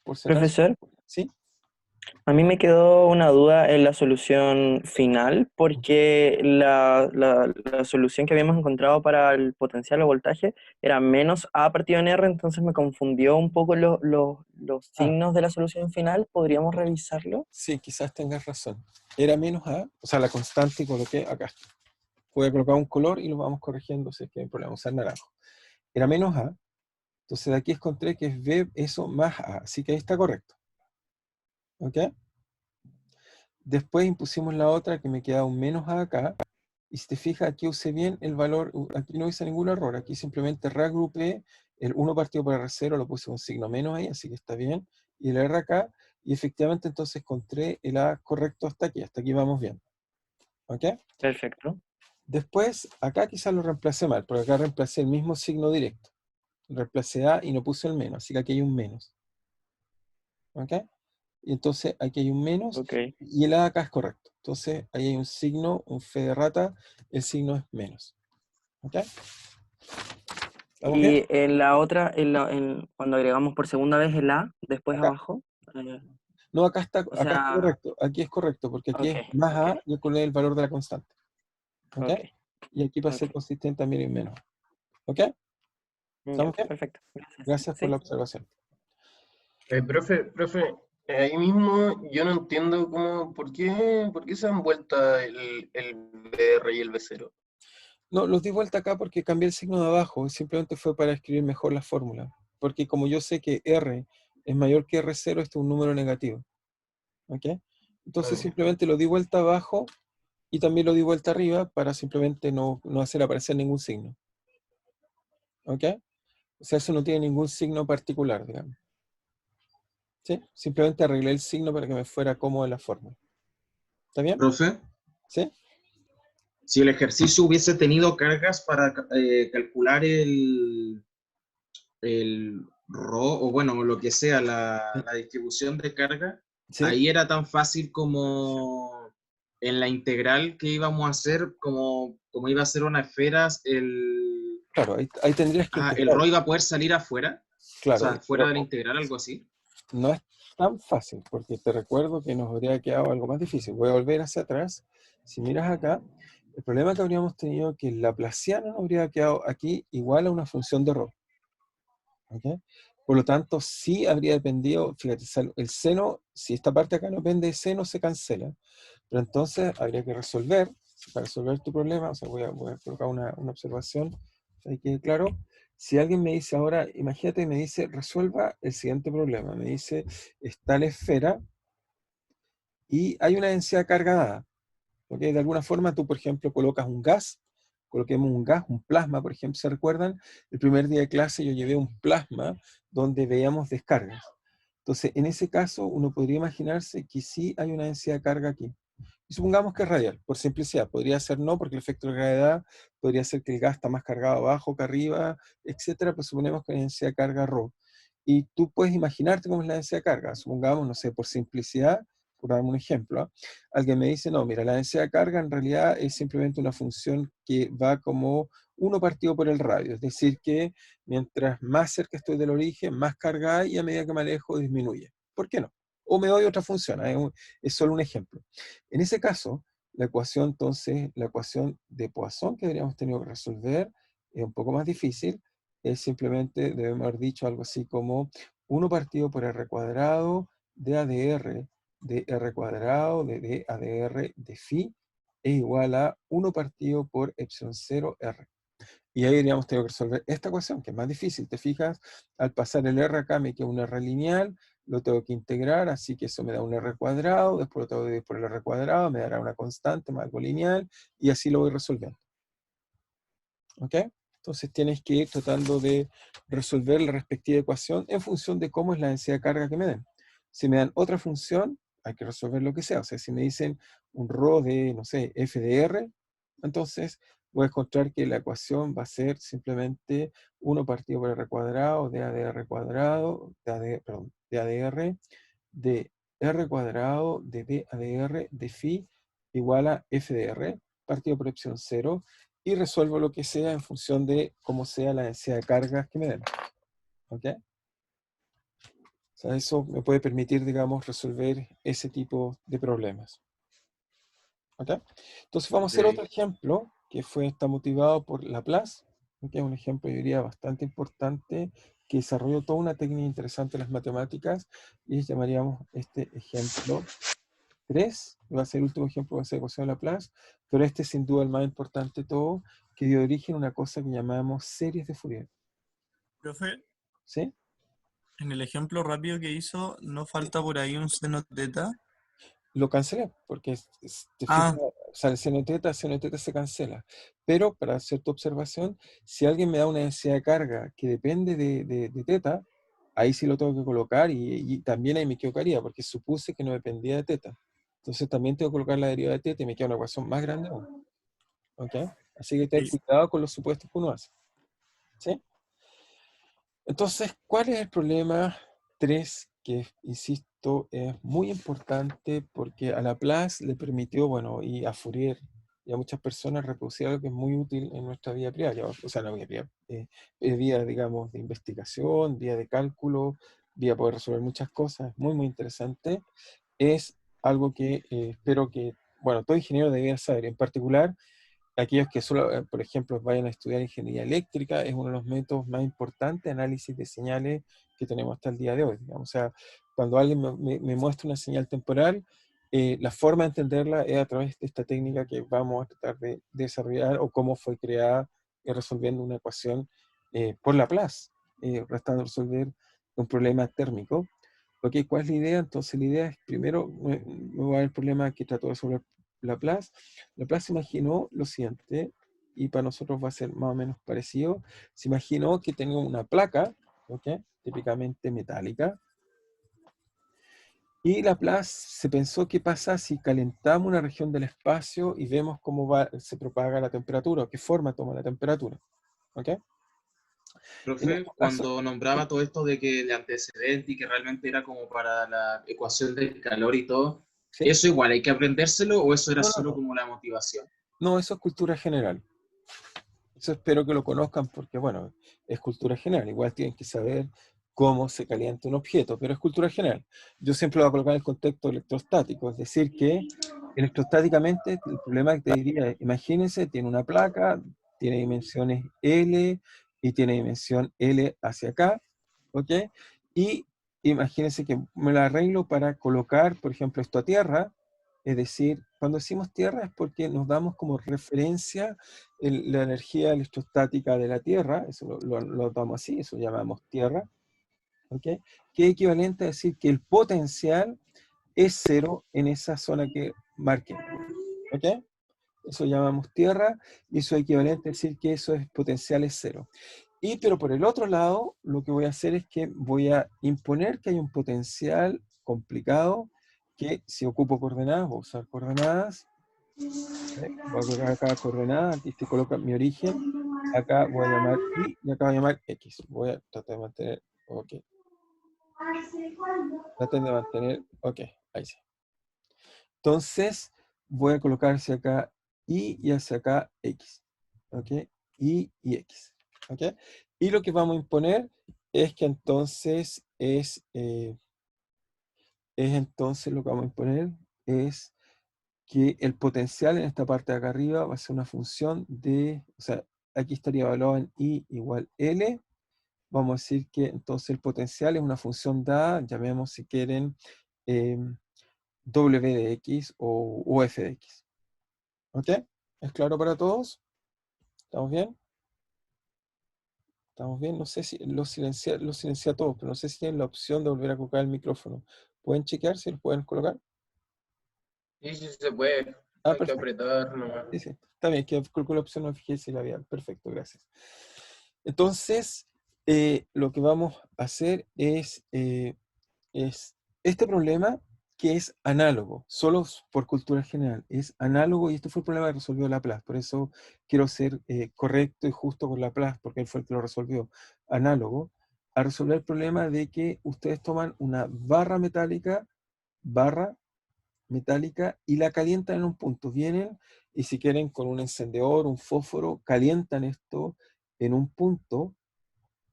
Por si acaso. Profesor, ¿Sí? a mí me quedó una duda en la solución final, porque la solución que habíamos encontrado para el potencial o voltaje era menos A partido en R, entonces me confundió un poco los signos de la solución final. ¿Podríamos revisarlo? Sí, quizás tengas razón. Era menos A, o sea, la constante coloqué acá. Voy a colocar un color y lo vamos corrigiendo si es que hay problema, usar naranjo. Era menos A, entonces de aquí encontré que es B, eso más A, así que ahí está correcto. ¿Ok? Después impusimos la otra que me queda un menos a acá. Y si te fijas, aquí usé bien el valor, aquí no hice ningún error, aquí simplemente reagrupé el 1 partido por R0, lo puse con signo menos ahí, así que está bien, y el R acá, y efectivamente entonces encontré el A correcto hasta aquí vamos bien. ¿Ok? Perfecto. Después, acá quizás lo reemplacé mal, porque acá reemplacé el mismo signo directo. Reemplacé A y no puse el menos, así que aquí hay un menos. ¿Ok? Y entonces aquí hay un menos, Ok. y el A acá es correcto. Entonces ahí hay un signo, un fe de rata, el signo es menos. ¿Ok? ¿Estamos bien? Y en la otra, cuando agregamos por segunda vez el A, después Acá. abajo, No, acá está o sea, correcto, porque aquí ok, es más ok, A y con el valor de la constante. ¿Ok? ok, Y aquí para ok. ser consistente también hay menos. ¿Ok? Ya, ¿Estamos bien? perfecto. Gracias. Gracias por Sí. la observación. Profe, ahí mismo yo no entiendo por qué se han vuelto el BR y el B0. No, los di vuelta acá porque cambié el signo de abajo, simplemente fue para escribir mejor la fórmula. Porque como yo sé que R es mayor que R0, este es un número negativo. ¿Ok? Entonces simplemente lo di vuelta abajo y también lo di vuelta arriba para simplemente no hacer aparecer ningún signo. ¿Ok? O sea, eso no tiene ningún signo particular, digamos. ¿Sí? Simplemente arreglé el signo para que me fuera cómodo la fórmula. ¿Está bien? Profe, ¿Sí? si el ejercicio hubiese tenido cargas para calcular el RO, o bueno, lo que sea, la distribución de carga, ¿Sí? ahí era tan fácil como en la integral que íbamos a hacer, como iba a ser una esfera, Claro, ahí tendrías que el integrar. RO iba a poder salir afuera, o Claro, sea, fuera pero de la integral, algo así. no es tan fácil, porque te recuerdo que nos habría quedado algo más difícil. Voy a volver hacia atrás. Si miras acá, el problema que habríamos tenido es que el laplaciano nos habría quedado aquí igual a una función de ρ. ¿Ok? Por lo tanto, sí habría dependido, fíjate, el seno, si esta parte acá no depende de seno, se cancela. Pero entonces habría que resolver, para resolver tu problema, o sea, voy a colocar una observación, para que quede claro. Si alguien me dice ahora, imagínate, me dice, resuelva el siguiente problema. Me dice, está la esfera y hay una densidad cargada. ¿Ok? De alguna forma tú, por ejemplo, colocas un gas, coloquemos un gas, un plasma, por ejemplo, ¿se recuerdan? El primer día de clase yo llevé un plasma donde veíamos descargas. Entonces, en ese caso, uno podría imaginarse que sí hay una densidad de carga aquí. Y supongamos que es radial, por simplicidad. Podría ser no, porque el efecto de gravedad podría ser que el gas está más cargado abajo que arriba, etcétera, pero suponemos que la densidad de carga ρ. Y tú puedes imaginarte cómo es la densidad de carga. Supongamos, no sé, por simplicidad, por darme un ejemplo, ¿ah? Alguien me dice, no, mira, la densidad de carga en realidad es simplemente una función que va como 1 partido por el radio. Es decir, que mientras más cerca estoy del origen, más carga hay y a medida que me alejo disminuye. ¿Por qué no? O me doy otra función, es solo un ejemplo. En ese caso, la ecuación, entonces, la ecuación de Poisson que habríamos tenido que resolver es un poco más difícil. Es simplemente, debemos haber dicho algo así como 1 partido por r cuadrado de ADR de r cuadrado de d ADR de phi es igual a 1 partido por epsilon 0 r. Y ahí diríamos tengo que resolver esta ecuación, que es más difícil. Te fijas, al pasar el r acá me queda un r lineal, lo tengo que integrar, así que eso me da un r cuadrado, después lo tengo que dividir por el r cuadrado, me dará una constante más algo lineal, y así lo voy resolviendo. ¿Ok? Entonces tienes que ir tratando de resolver la respectiva ecuación en función de cómo es la densidad de carga que me den. Si me dan otra función, hay que resolver lo que sea. O sea, si me dicen un ρ de, no sé, f de r, entonces voy a encontrar que la ecuación va a ser simplemente 1 partido por r cuadrado de ADR cuadrado, perdón, de ADR, de r cuadrado de d ADR de phi igual a f de r partido por epsilon 0 y resuelvo lo que sea en función de cómo sea la densidad de cargas que me den. ¿Ok? O sea, eso me puede permitir, digamos, resolver ese tipo de problemas. ¿Ok? Entonces vamos a hacer otro ejemplo que está motivado por Laplace, que es un ejemplo, yo diría, bastante importante, que desarrolló toda una técnica interesante en las matemáticas, y llamaríamos este ejemplo 3, va a ser el último ejemplo, va a ser ecuación de Laplace, pero este es sin duda el más importante de todo, que dio origen a una cosa que llamamos series de Fourier. Profe, ¿Sí? en el ejemplo rápido que hizo, ¿no falta por ahí un seno teta? lo cancelé, porque te Ah. fijas, o sea, el seno teta se cancela. Pero para hacer tu observación, si alguien me da una densidad de carga que depende de teta, ahí sí lo tengo que colocar y también ahí me equivocaría, porque supuse que no dependía de teta. Entonces también tengo que colocar la derivada de teta y me queda una ecuación más grande aún. ¿Ok? Así que ten cuidado con los supuestos que uno hace. ¿Sí? Entonces, ¿cuál es el problema 3? Que, insisto, es muy importante porque a Laplace le permitió, bueno, y a Fourier y a muchas personas reproducir algo que es muy útil en nuestra vida privada, o sea, no vida privada, vida, digamos, de investigación, vida de cálculo, vida poder resolver muchas cosas, muy, muy interesante. Es algo que espero que, bueno, todo ingeniero debería saber, en particular aquellos que solo, por ejemplo, vayan a estudiar ingeniería eléctrica, es uno de los métodos más importantes de análisis de señales que tenemos hasta el día de hoy. Digamos. O sea, cuando alguien me muestra una señal temporal, la forma de entenderla es a través de esta técnica que vamos a tratar de desarrollar o cómo fue creada resolviendo una ecuación por Laplace, tratando de resolver un problema térmico. Ok, ¿cuál es la idea? Entonces la idea es, primero, me voy a dar el problema que trató de resolver Laplace. Laplace se imaginó lo siguiente, y para nosotros va a ser más o menos parecido. Se imaginó que tenía una placa, ¿ok? Típicamente metálica, y Laplace se pensó qué pasa si calentamos una región del espacio y vemos cómo se propaga la temperatura, o qué forma toma la temperatura. ¿Ok? En Profe, este caso, cuando nombraba todo esto de que el antecedente y que realmente era como para la ecuación del calor y todo, ¿sí? ¿eso igual hay que aprendérselo o eso era No, no, solo no. como la motivación? No, eso es cultura general. Eso espero que lo conozcan porque, bueno, es cultura general. Igual tienen que saber cómo se calienta un objeto, pero es cultura general. Yo siempre lo voy a colocar en el contexto electrostático, es decir, que electrostáticamente el problema que te diría es, imagínense, tiene una placa, tiene dimensiones L y tiene dimensión L hacia acá, ¿ok? Y imagínense que me la arreglo para colocar, por ejemplo, esto a tierra, es decir, cuando decimos tierra es porque nos damos como referencia la energía electrostática de la Tierra, eso lo damos así, eso llamamos tierra, ¿ok? Que es equivalente a decir que el potencial es cero en esa zona que marqué, ¿ok? Eso llamamos tierra y eso es equivalente a decir que eso es potencial es cero. Pero por el otro lado, lo que voy a hacer es que voy a imponer que hay un potencial complicado que si ocupo coordenadas, voy a usar coordenadas, voy a colocar acá coordenadas, aquí te coloca mi origen, acá voy a llamar y acá voy a llamar X. Voy a tratar de mantener, ok. Traten de mantener, ok, ahí sí. Entonces, voy a colocar hacia acá y hacia acá X. ¿Ok? Y X. ¿Ok? Y lo que vamos a imponer es que entonces es entonces lo que vamos a imponer es que el potencial en esta parte de acá arriba va a ser una función de, o sea, aquí estaría evaluado en I igual L. Vamos a decir que entonces el potencial es una función dada, llamemos si quieren W de X o F de X. ¿Ok? ¿Es claro para todos? ¿Estamos bien? ¿Estamos bien? No sé si los silencié a todos, pero no sé si tienen la opción de volver a colocar el micrófono. ¿Pueden chequear si lo pueden colocar? Sí, sí se puede. Ah, Hay que perfecto. apretar nomás. Sí, sí. Está bien, que coloco la opción, no fijé si la había. Perfecto, gracias. Entonces, lo que vamos a hacer es este problema que es análogo, solo por cultura general, es análogo y este fue el problema que resolvió Laplace, por eso quiero ser correcto y justo con Laplace, porque él fue el que lo resolvió, análogo, a resolver el problema de que ustedes toman una barra metálica y la calientan en un punto, vienen y si quieren con un encendedor, un fósforo, calientan esto en un punto.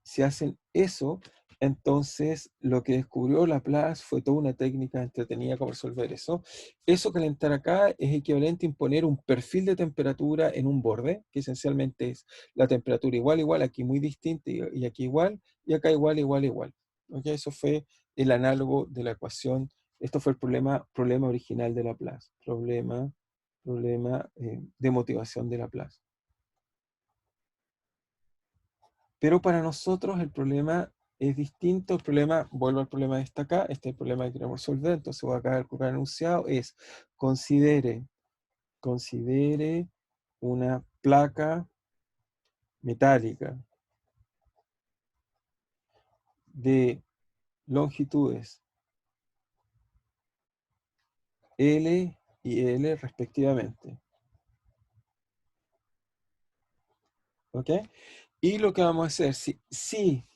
Si hacen eso, entonces lo que descubrió Laplace fue toda una técnica entretenida para resolver eso. Eso calentar acá es equivalente a imponer un perfil de temperatura en un borde, que esencialmente es la temperatura igual, igual, aquí muy distinta y aquí igual, y acá igual, igual, igual. ¿Okay? Eso fue el análogo de la ecuación. Esto fue el problema original de Laplace, problema de motivación de Laplace. Pero para nosotros el problema es distinto. El problema, vuelvo al problema de esta acá, este es el problema que queremos resolver, entonces voy a calcular el enunciado, es considere una placa metálica de longitudes L y L respectivamente. ¿Ok? Y lo que vamos a hacer, si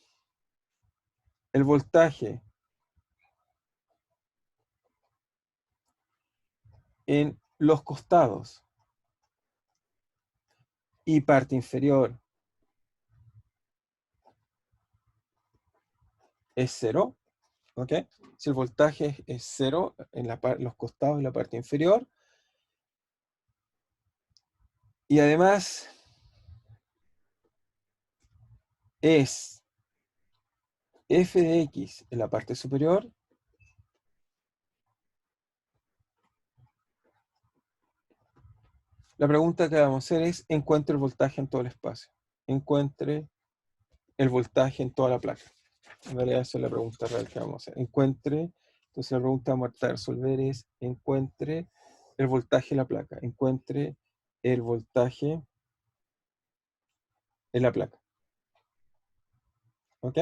el voltaje en los costados y parte inferior es 0, ¿ok? Si el voltaje es 0 en los costados y la parte inferior, y además es f de x en la parte superior, la pregunta que vamos a hacer es, encuentre el voltaje en todo el espacio. Encuentre el voltaje en toda la placa. En realidad esa es la pregunta real que vamos a hacer. Encuentre, entonces la pregunta que vamos a tratar de resolver es, encuentre el voltaje en la placa. Encuentre el voltaje en la placa. ¿Ok?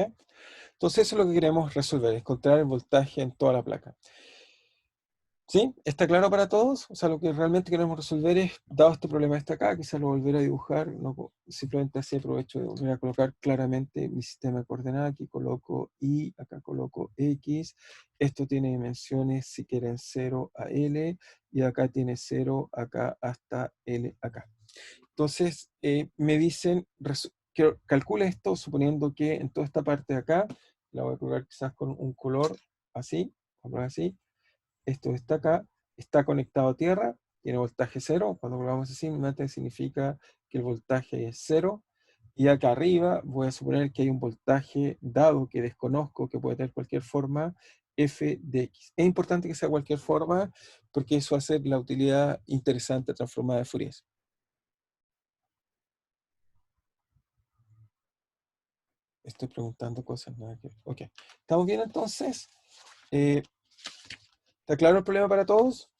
Entonces eso es lo que queremos resolver, encontrar el voltaje en toda la placa. ¿Sí? ¿Está claro para todos? O sea, lo que realmente queremos resolver es, dado este problema que está acá, quizás lo volver a dibujar, no, simplemente así aprovecho de volver a colocar claramente mi sistema de coordenadas, aquí coloco Y, acá coloco X, esto tiene dimensiones, si quieren, 0 a L, y acá tiene 0, acá hasta L, acá. Entonces, me dicen, calcula esto suponiendo que en toda esta parte de acá, la voy a colocar quizás con un color así, así, esto está acá, está conectado a tierra, tiene voltaje 0, cuando volvamos así, significa que el voltaje es 0, y acá arriba voy a suponer que hay un voltaje dado que desconozco, que puede tener cualquier forma, f de x. Es importante que sea cualquier forma, porque eso hace la utilidad interesante transformada de Fourier. Estoy preguntando cosas, nada que... Ok, ¿estamos bien entonces? ¿Está claro el problema para todos?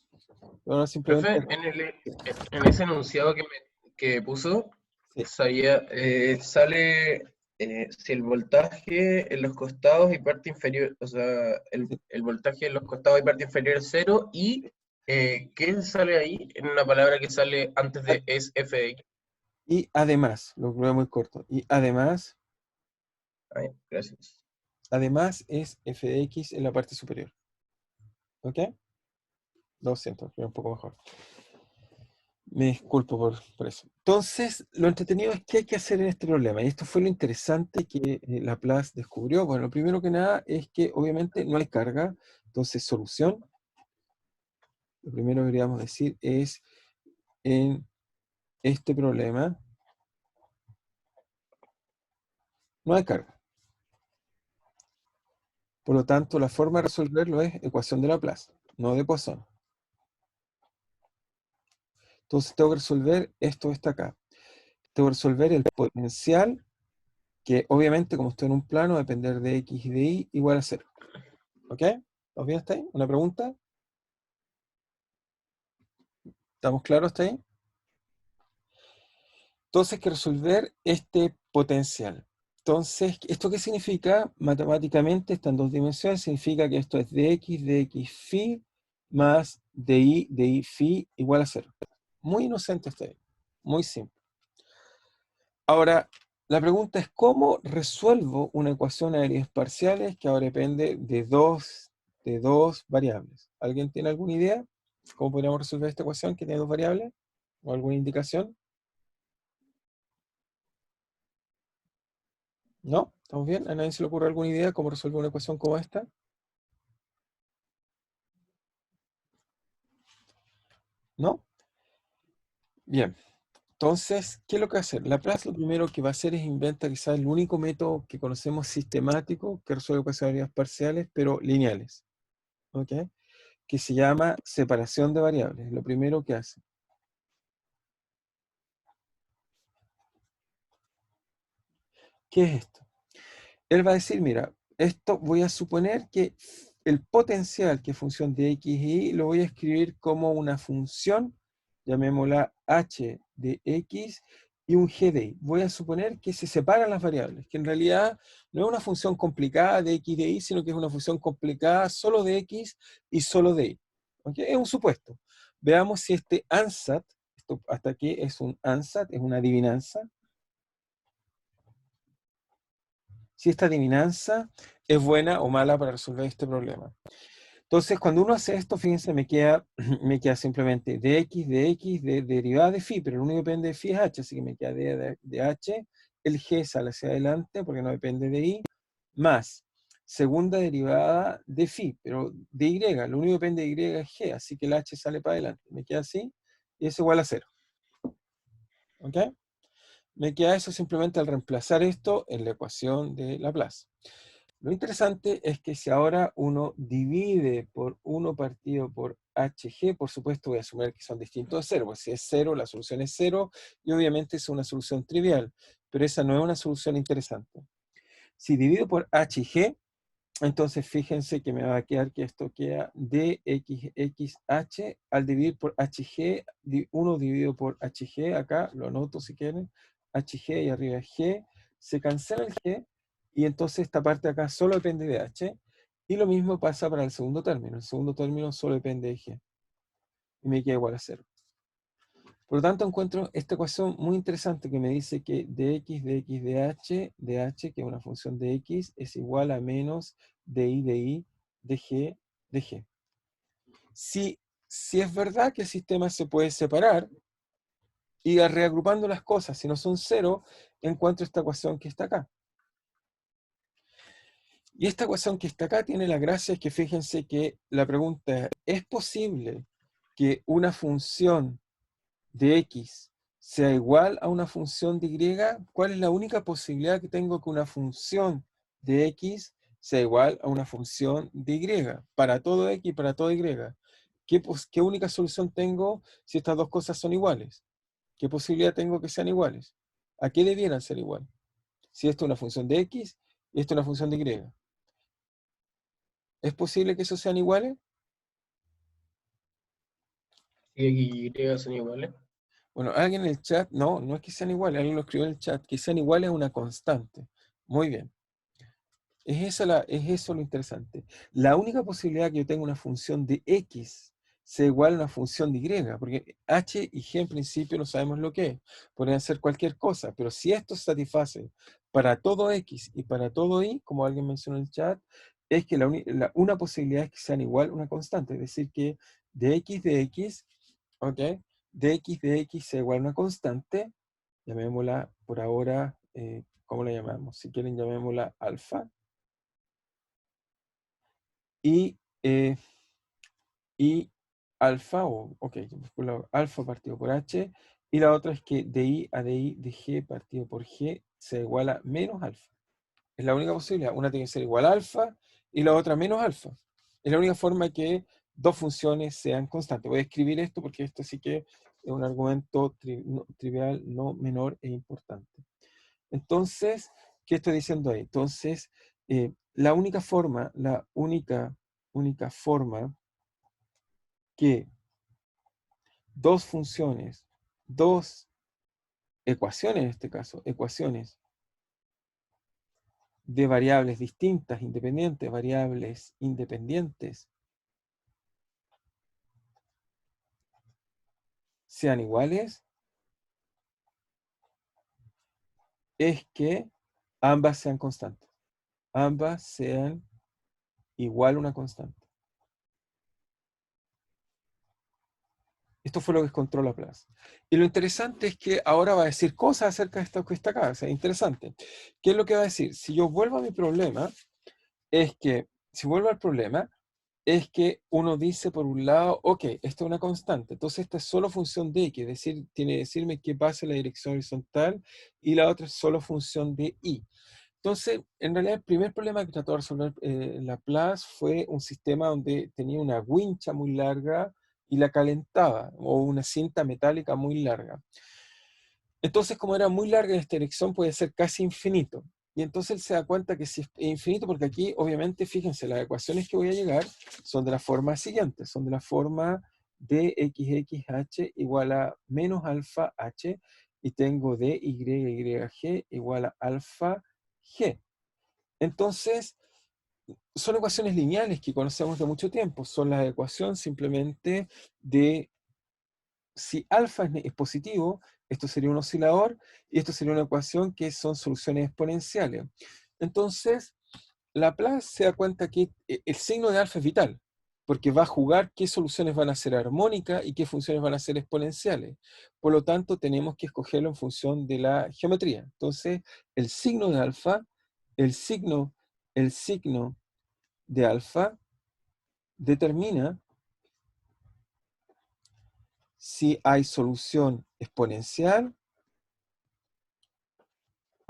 Ahora simplemente... Profe, en ese enunciado que puso, Sí. sale si el voltaje en los costados y parte inferior, o sea, el voltaje en los costados y parte inferior es 0, y ¿qué sale ahí? En una palabra que sale antes de es f de x. Y además, lo que muy corto, y además Ay, gracias. es f de x en la parte superior. ¿Ok? Lo siento, fue un poco mejor. Me disculpo por eso. Entonces, lo entretenido es qué hay que hacer en este problema. Y esto fue lo interesante que Laplace descubrió. Bueno, lo primero que nada es que obviamente no hay carga. Entonces, solución. Lo primero que deberíamos decir es, en este problema no hay carga. Por lo tanto, la forma de resolverlo es ecuación de Laplace, no de Poisson. Entonces tengo que resolver esto que está acá. Tengo que resolver el potencial, que obviamente como estoy en un plano, depender de x y de y, igual a 0. ¿Ok? ¿Estamos bien hasta ahí? ¿Una pregunta? ¿Estamos claros hasta ahí? Entonces hay que resolver este potencial. Entonces, ¿esto qué significa? Matemáticamente, está en dos dimensiones, significa que esto es dx phi más di phi igual a 0. Muy inocente hasta ahí. Muy simple. Ahora, la pregunta es ¿cómo resuelvo una ecuación de áreas parciales que ahora depende de dos variables? ¿Alguien tiene alguna idea? ¿Cómo podríamos resolver esta ecuación que tiene dos variables? ¿O alguna indicación? ¿No? ¿Estamos bien? ¿A nadie se le ocurre alguna idea cómo resolver una ecuación como esta? ¿No? Bien. Entonces, ¿qué es lo que va a hacer? Laplace lo primero que va a hacer es inventa quizás el único método que conocemos sistemático que resuelve ecuaciones de áreas parciales, pero lineales. ¿Ok? Que se llama separación de variables. Lo primero que hace. ¿Qué es esto? él va a decir, mira, esto voy a suponer que el potencial, que es función de x y y, lo voy a escribir como una función, llamémosla h de x y un g de y. Voy a suponer que se separan las variables, que en realidad no es una función complicada de x de y, sino que es una función complicada solo de x y solo de y. ¿Okay? Es un supuesto. Veamos si este ansat, esto hasta aquí es un ansat, es una adivinanza. Si esta adivinanza es buena o mala para resolver este problema. Entonces, cuando uno hace esto, fíjense, me queda simplemente dx, de derivada de phi, pero el único que depende de phi es h, así que me queda d de h, el g sale hacia adelante porque no depende de y, más segunda derivada de phi, pero de y, lo único que depende de y es g, así que el h sale para adelante. Me queda así, y es igual a 0. ¿Ok? Me queda eso simplemente al reemplazar esto en la ecuación de Laplace. Lo interesante es que si ahora uno divide por 1 partido por hg, por supuesto voy a asumir que son distintos a 0, porque si es 0, la solución es 0, y obviamente es una solución trivial, pero esa no es una solución interesante. Si divido por hg, entonces fíjense que me va a quedar que esto queda dxxh, al dividir por hg, 1 dividido por hg, acá lo anoto si quieren, hg y arriba g, se cancela el g, y entonces esta parte de acá solo depende de h, y lo mismo pasa para el segundo término solo depende de g, y me queda igual a 0. Por lo tanto, encuentro esta ecuación muy interesante que me dice que dx de h, que es una función de x, es igual a menos de y de g de g. Si es verdad que el sistema se puede separar, y reagrupando las cosas, si no son 0, encuentro esta ecuación que está acá. Y esta ecuación que está acá tiene la gracia es que fíjense que la pregunta ¿es posible que una función de x sea igual a una función de y? ¿Cuál es la única posibilidad que tengo que una función de x sea igual a una función de y? Para todo x y para todo y. ¿Qué única solución tengo si estas dos cosas son iguales? ¿Qué posibilidad tengo que sean iguales? ¿A qué debieran ser iguales? Si esto es una función de x y esto es una función de y. ¿Es posible que esos sean iguales? Si X y Y son iguales. Bueno, alguien en el chat, no es que sean iguales, alguien lo escribió en el chat, que sean iguales a una constante. Muy bien. Es eso lo interesante. La única posibilidad que yo tenga una función de x sea igual a una función de y, porque h y g en principio no sabemos lo que es. Podrían ser cualquier cosa, pero si esto se satisface para todo x y para todo y, como alguien mencionó en el chat, es que una posibilidad es que sean igual a una constante. Es decir, que de x, ¿ok? De x sea igual a una constante, llamémosla por ahora, ¿cómo la llamamos? Si quieren llamémosla alfa. Y alfa, alfa partido por h, y la otra es que de i a de i de g partido por g se iguala a menos alfa. Es la única posibilidad. Una tiene que ser igual a alfa y la otra menos alfa. Es la única forma que dos funciones sean constantes. Voy a escribir esto porque esto sí que es un argumento trivial, no menor e importante. Entonces, ¿qué estoy diciendo ahí? Entonces, la única forma que dos funciones, dos ecuaciones en este caso, ecuaciones de variables distintas, independientes, sean iguales, es que ambas sean constantes. Ambas sean igual a una constante. Esto fue lo que encontró Laplace. Y lo interesante es que ahora va a decir cosas acerca de esto que está acá. O sea, interesante. ¿Qué es lo que va a decir? Si yo vuelvo a mi problema, es que uno dice por un lado, ok, esta es una constante, entonces esta es solo función de x, es decir, tiene que decirme qué pasa en la dirección horizontal, y la otra es solo función de y. Entonces, en realidad, el primer problema que trató de resolver Laplace fue un sistema donde tenía una wincha muy larga y la calentaba, o una cinta metálica muy larga. Entonces, como era muy larga esta dirección, puede ser casi infinito. y entonces él se da cuenta que si es infinito, porque aquí obviamente, fíjense, las ecuaciones que voy a llegar son de la forma siguiente, son de la forma de xxh igual a menos alfa h, y tengo dy igual a alfa g. Entonces, son ecuaciones lineales que conocemos de mucho tiempo, son la ecuación simplemente de si alfa es positivo, esto sería un oscilador, y esto sería una ecuación que son soluciones exponenciales. Entonces, Laplace se da cuenta que el signo de alfa es vital, porque va a jugar qué soluciones van a ser armónicas y qué funciones van a ser exponenciales. Por lo tanto, tenemos que escogerlo en función de la geometría. Entonces, el signo de alfa, el signo de alfa determina si hay solución exponencial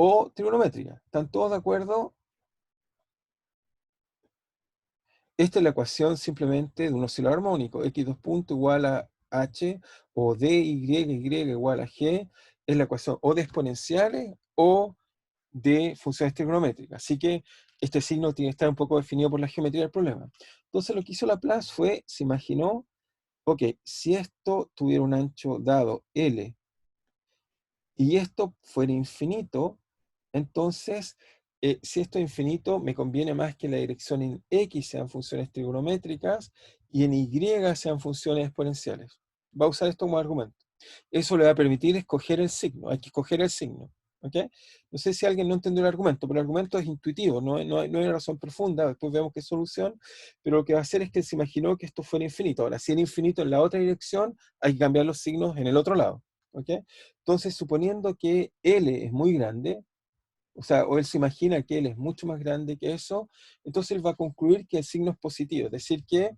o trigonométrica. ¿Están todos de acuerdo? Esta es la ecuación simplemente de un oscilador armónico. X2 punto igual a H o dy igual a G. Es la ecuación o de exponenciales o de funciones trigonométricas. Así que este signo tiene que estar un poco definido por la geometría del problema. Entonces lo que hizo Laplace fue, se imaginó, ok, si esto tuviera un ancho dado L y esto fuera infinito, entonces, si esto es infinito, me conviene más que la dirección en X sean funciones trigonométricas y en Y sean funciones exponenciales. Va a usar esto como argumento. Eso le va a permitir escoger el signo. Hay que escoger el signo. ¿Ok? No sé si alguien no entendió el argumento, pero el argumento es intuitivo, no hay una razón profunda, después vemos qué solución, pero lo que va a hacer es que se imaginó que esto fuera infinito. Ahora, si era infinito en la otra dirección, hay que cambiar los signos en el otro lado. ¿Ok? Entonces, suponiendo que L es muy grande, o sea, o él se imagina que él es mucho más grande que eso, entonces él va a concluir que el signo es positivo, es decir que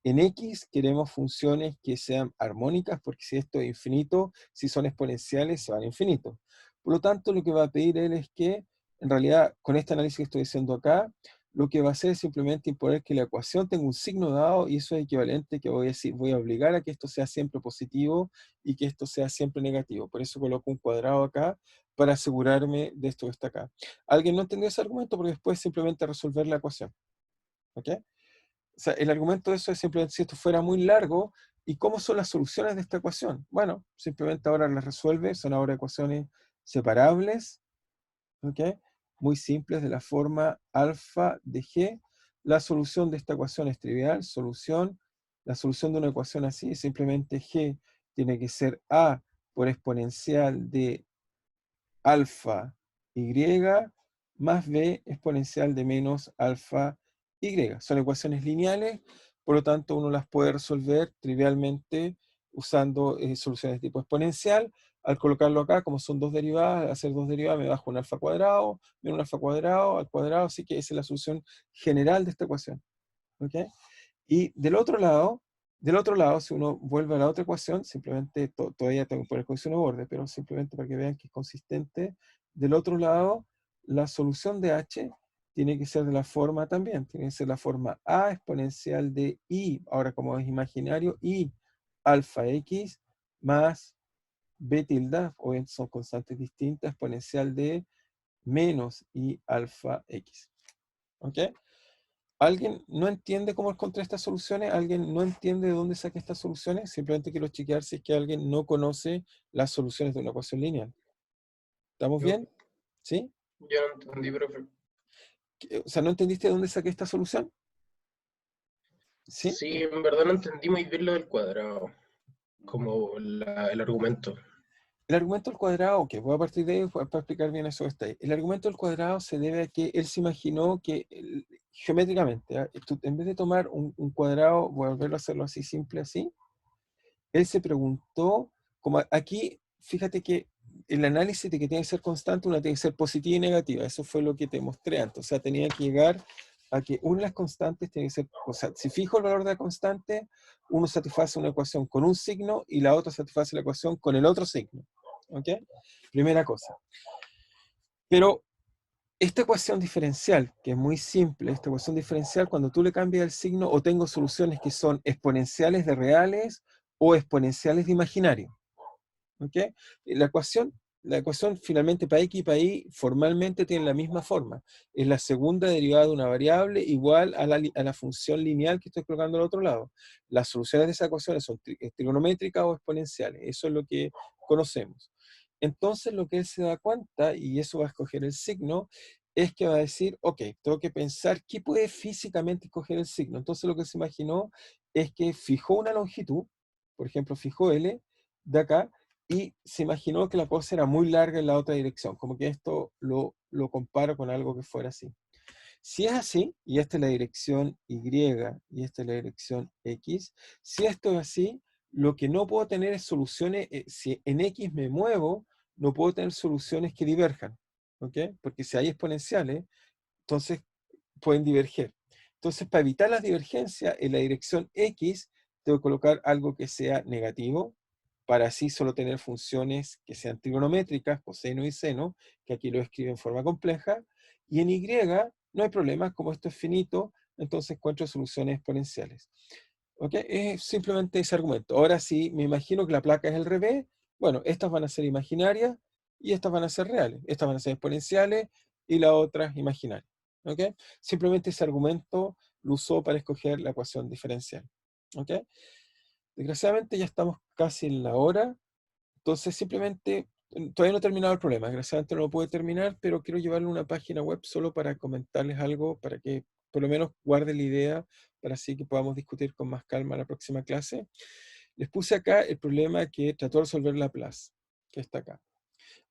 en X queremos funciones que sean armónicas, porque si esto es infinito, si son exponenciales, se van a infinito. Por lo tanto, lo que va a pedir él es que, en realidad, con este análisis que estoy haciendo acá, lo que va a hacer es simplemente imponer que la ecuación tenga un signo dado, y eso es equivalente que voy a decir, voy a obligar a que esto sea siempre positivo y que esto sea siempre negativo. Por eso coloco un cuadrado acá, para asegurarme de esto que está acá. ¿Alguien no entendió ese argumento? Porque después simplemente resolver la ecuación. ¿Ok? O sea, el argumento de eso es simplemente si esto fuera muy largo, ¿y cómo son las soluciones de esta ecuación? Bueno, simplemente ahora las resuelve, son ahora ecuaciones separables, ¿ok? Muy simples, de la forma alfa de G. La solución de esta ecuación es trivial, la solución de una ecuación así es simplemente G tiene que ser A por exponencial de alfa y más b exponencial de menos alfa y. Son ecuaciones lineales, por lo tanto uno las puede resolver trivialmente usando soluciones de tipo exponencial. Al colocarlo acá, como son dos derivadas, al hacer dos derivadas me bajo un alfa cuadrado, menos un alfa cuadrado, al cuadrado, así que esa es la solución general de esta ecuación. ¿Ok? Y del otro lado, si uno vuelve a la otra ecuación, simplemente, todavía tengo que poner condición de borde, pero simplemente para que vean que es consistente, del otro lado, la solución de h tiene que ser de la forma también, tiene que ser la forma a exponencial de i, ahora como es imaginario, i alfa x más b tilde, obviamente son constantes distintas, exponencial de menos i alfa x. ¿Ok? ¿Alguien no entiende cómo encontré estas soluciones? ¿Alguien no entiende de dónde saqué estas soluciones? Simplemente quiero chequear si es que alguien no conoce las soluciones de una ecuación lineal. ¿Estamos Yo, bien? ¿Sí? yo no entendí, profe. O sea, ¿no entendiste de dónde saqué esta solución? ¿Sí? Sí, en verdad no entendí muy bien lo del cuadrado, como el argumento. El argumento del cuadrado, que voy a partir de ahí para explicar bien eso que está ahí. El argumento del cuadrado se debe a que él se imaginó que geométricamente, en vez de tomar un cuadrado, voy a volverlo a hacerlo así, simple así, él se preguntó, como aquí, fíjate que el análisis de que tiene que ser constante, una tiene que ser positiva y negativa, eso fue lo que te mostré antes, o sea, tenía que llegar a que una de las constantes tiene que ser, o sea, si fijo el valor de la constante, uno satisface una ecuación con un signo y la otra satisface la ecuación con el otro signo, ¿ok? Primera cosa. Pero esta ecuación diferencial, que es muy simple, esta ecuación diferencial, cuando tú le cambias el signo, o tengo soluciones que son exponenciales de reales o exponenciales de imaginario. ¿Ok? La ecuación la ecuación finalmente para X y para Y formalmente tiene la misma forma. Es la segunda derivada de una variable igual a la función lineal que estoy colocando al otro lado. Las soluciones de esas ecuaciones son trigonométricas o exponenciales. Eso es lo que conocemos. Entonces lo que él se da cuenta, y eso va a escoger el signo, es que va a decir, ok, tengo que pensar qué puede físicamente escoger el signo. Entonces lo que se imaginó es que fijó una longitud, por ejemplo, fijó L de acá, y se imaginó que la cosa era muy larga en la otra dirección, como que esto lo comparo con algo que fuera así. Si es así, y esta es la dirección Y y esta es la dirección X, si esto es así, lo que no puedo tener es soluciones, si en X me muevo, no puedo tener soluciones que diverjan, ¿ok? Porque si hay exponenciales, entonces pueden diverger. Entonces, para evitar las divergencias, en la dirección X, tengo que colocar algo que sea negativo, para así solo tener funciones que sean trigonométricas, coseno y seno, que aquí lo escribe en forma compleja, y en Y no hay problema, como esto es finito, entonces encuentro soluciones exponenciales. ¿Ok? Es simplemente ese argumento. Ahora, si me imagino que la placa es el revés, bueno, estas van a ser imaginarias y estas van a ser reales. Estas van a ser exponenciales y la otra imaginarias. ¿Ok? Simplemente ese argumento lo usó para escoger la ecuación diferencial. ¿Ok? Desgraciadamente ya estamos casi en la hora, entonces simplemente, todavía no he terminado el problema, desgraciadamente no lo puedo terminar, pero quiero llevarle a una página web solo para comentarles algo, para que por lo menos guarden la idea, para así que podamos discutir con más calma la próxima clase. Les puse acá el problema que trató de resolver Laplace, que está acá.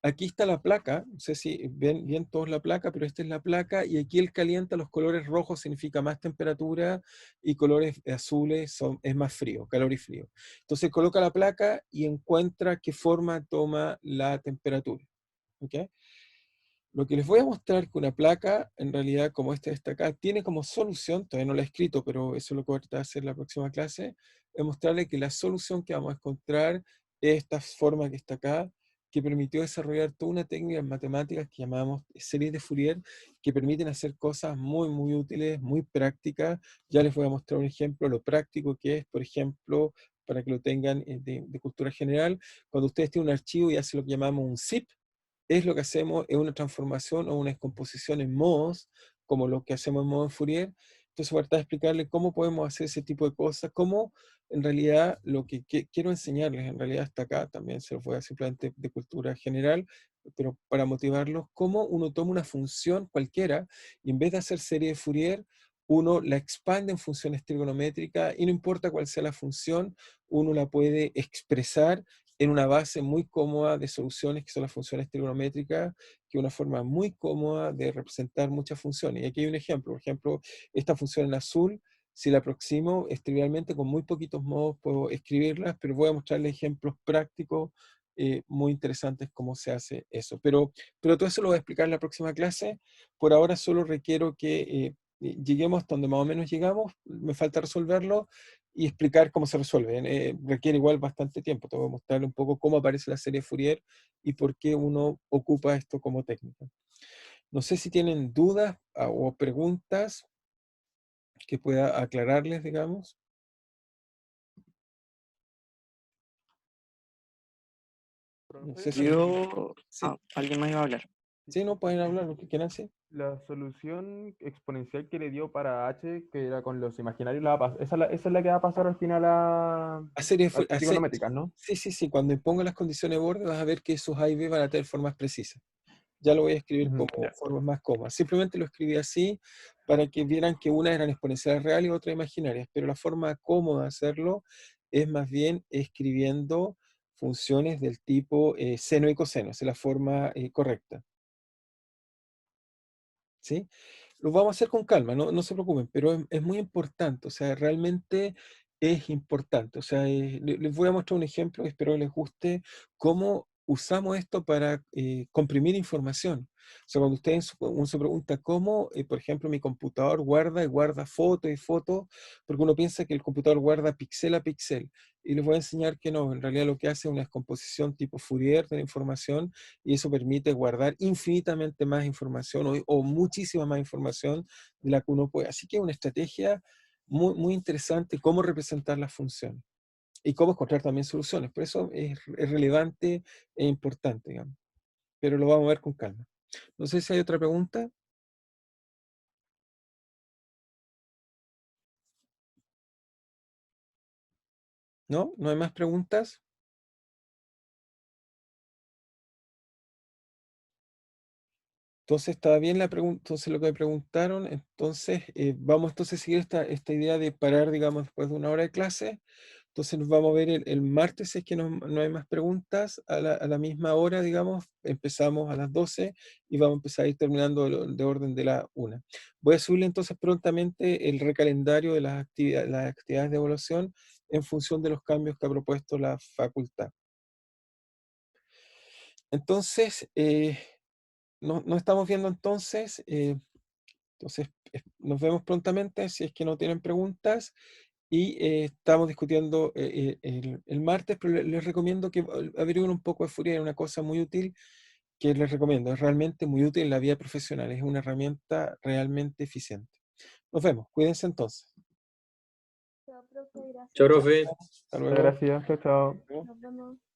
Aquí está la placa, no sé si ven bien todos la placa, pero esta es la placa, y aquí el calienta, los colores rojos significa más temperatura, y colores azules es más frío, calor y frío. Entonces coloca la placa y encuentra qué forma toma la temperatura. ¿Ok? Lo que les voy a mostrar que una placa, en realidad, como esta está acá, tiene como solución, todavía no la he escrito, pero eso lo voy a tratar de hacer en la próxima clase, es mostrarle que la solución que vamos a encontrar es esta forma que está acá, que permitió desarrollar toda una técnica en matemáticas que llamamos series de Fourier, que permiten hacer cosas muy, muy útiles, muy prácticas. Ya les voy a mostrar un ejemplo, lo práctico que es, por ejemplo, para que lo tengan de cultura general, cuando ustedes tienen un archivo y hacen lo que llamamos un zip, es lo que hacemos, es una transformación o una descomposición en modos, como lo que hacemos en modo en Fourier. Entonces, voy a tratar de explicarles cómo podemos hacer ese tipo de cosas, cómo en realidad lo que quiero enseñarles, en realidad hasta acá, también se los voy a simplemente de cultura general, pero para motivarlos, cómo uno toma una función cualquiera y en vez de hacer serie de Fourier, uno la expande en funciones trigonométricas y no importa cuál sea la función, uno la puede expresar en una base muy cómoda de soluciones que son las funciones trigonométricas, que es una forma muy cómoda de representar muchas funciones. Y aquí hay un ejemplo. Por ejemplo, esta función en azul, si la aproximo, trivialmente con muy poquitos modos puedo escribirlas, pero voy a mostrarles ejemplos prácticos muy interesantes cómo se hace eso. Pero todo eso lo voy a explicar en la próxima clase. Por ahora solo requiero que lleguemos hasta donde más o menos llegamos. Me falta resolverlo y explicar cómo se resuelve. Requiere igual bastante tiempo. Te voy a mostrar un poco cómo aparece la serie Fourier y por qué uno ocupa esto como técnica. No sé si tienen dudas o preguntas que pueda aclararles, digamos. No sé si... Yo... Sí, alguien más iba a hablar. sí, no pueden hablar lo que quieran, sí. La solución exponencial que le dio para H, que era con los imaginarios, esa es la que va a pasar al final A serie a a trigonométricas, ¿no? sí, sí, sí. Cuando impongo las condiciones de borde vas a ver que esos A y B van a tener formas precisas. Ya lo voy a escribir Ujú, como ya. formas más cómodas. Simplemente lo escribí así para que vieran que una eran exponenciales reales y otra imaginarias, pero la forma cómoda de hacerlo es más bien escribiendo funciones del tipo seno y coseno, esa es la forma correcta. ¿Sí? Lo vamos a hacer con calma, no se preocupen, pero es muy importante, o sea, realmente es importante. O sea, les voy a mostrar un ejemplo, espero que les guste, cómo usamos esto para comprimir información. O sea, cuando uno se pregunta cómo, por ejemplo, mi computador guarda y guarda fotos y fotos, porque uno piensa que el computador guarda píxel a píxel, y les voy a enseñar que no, en realidad lo que hace es una descomposición tipo Fourier de la información, y eso permite guardar infinitamente más información o muchísima más información de la que uno puede. Así que es una estrategia muy, muy interesante cómo representar las funciones y cómo encontrar también soluciones. Por eso es relevante e importante, digamos. pero lo vamos a ver con calma. No sé si hay otra pregunta. ¿No? ¿No hay más preguntas? Entonces, ¿estaba bien la pregunta? Entonces, lo que me preguntaron, entonces, vamos entonces a seguir esta idea de parar, digamos, después de una hora de clase. Entonces, nos vamos a ver el martes, si es que no hay más preguntas, a la misma hora, digamos, empezamos a las 12 y vamos a empezar a ir terminando de orden de la 1. Voy a subirle entonces prontamente el recalendario de las actividades de evaluación en función de los cambios que ha propuesto la facultad. Entonces, nos estamos viendo entonces. Entonces, nos vemos prontamente si es que no tienen preguntas. Y estamos discutiendo el martes, pero les recomiendo que averigüen un poco de Fourier, es una cosa muy útil que les recomiendo. Es realmente muy útil en la vida profesional, es una herramienta realmente eficiente. Nos vemos, cuídense entonces. Chao, profe, gracias. Chao, profe. Hasta Muchas luego. gracias, chao, chao. Nos vemos.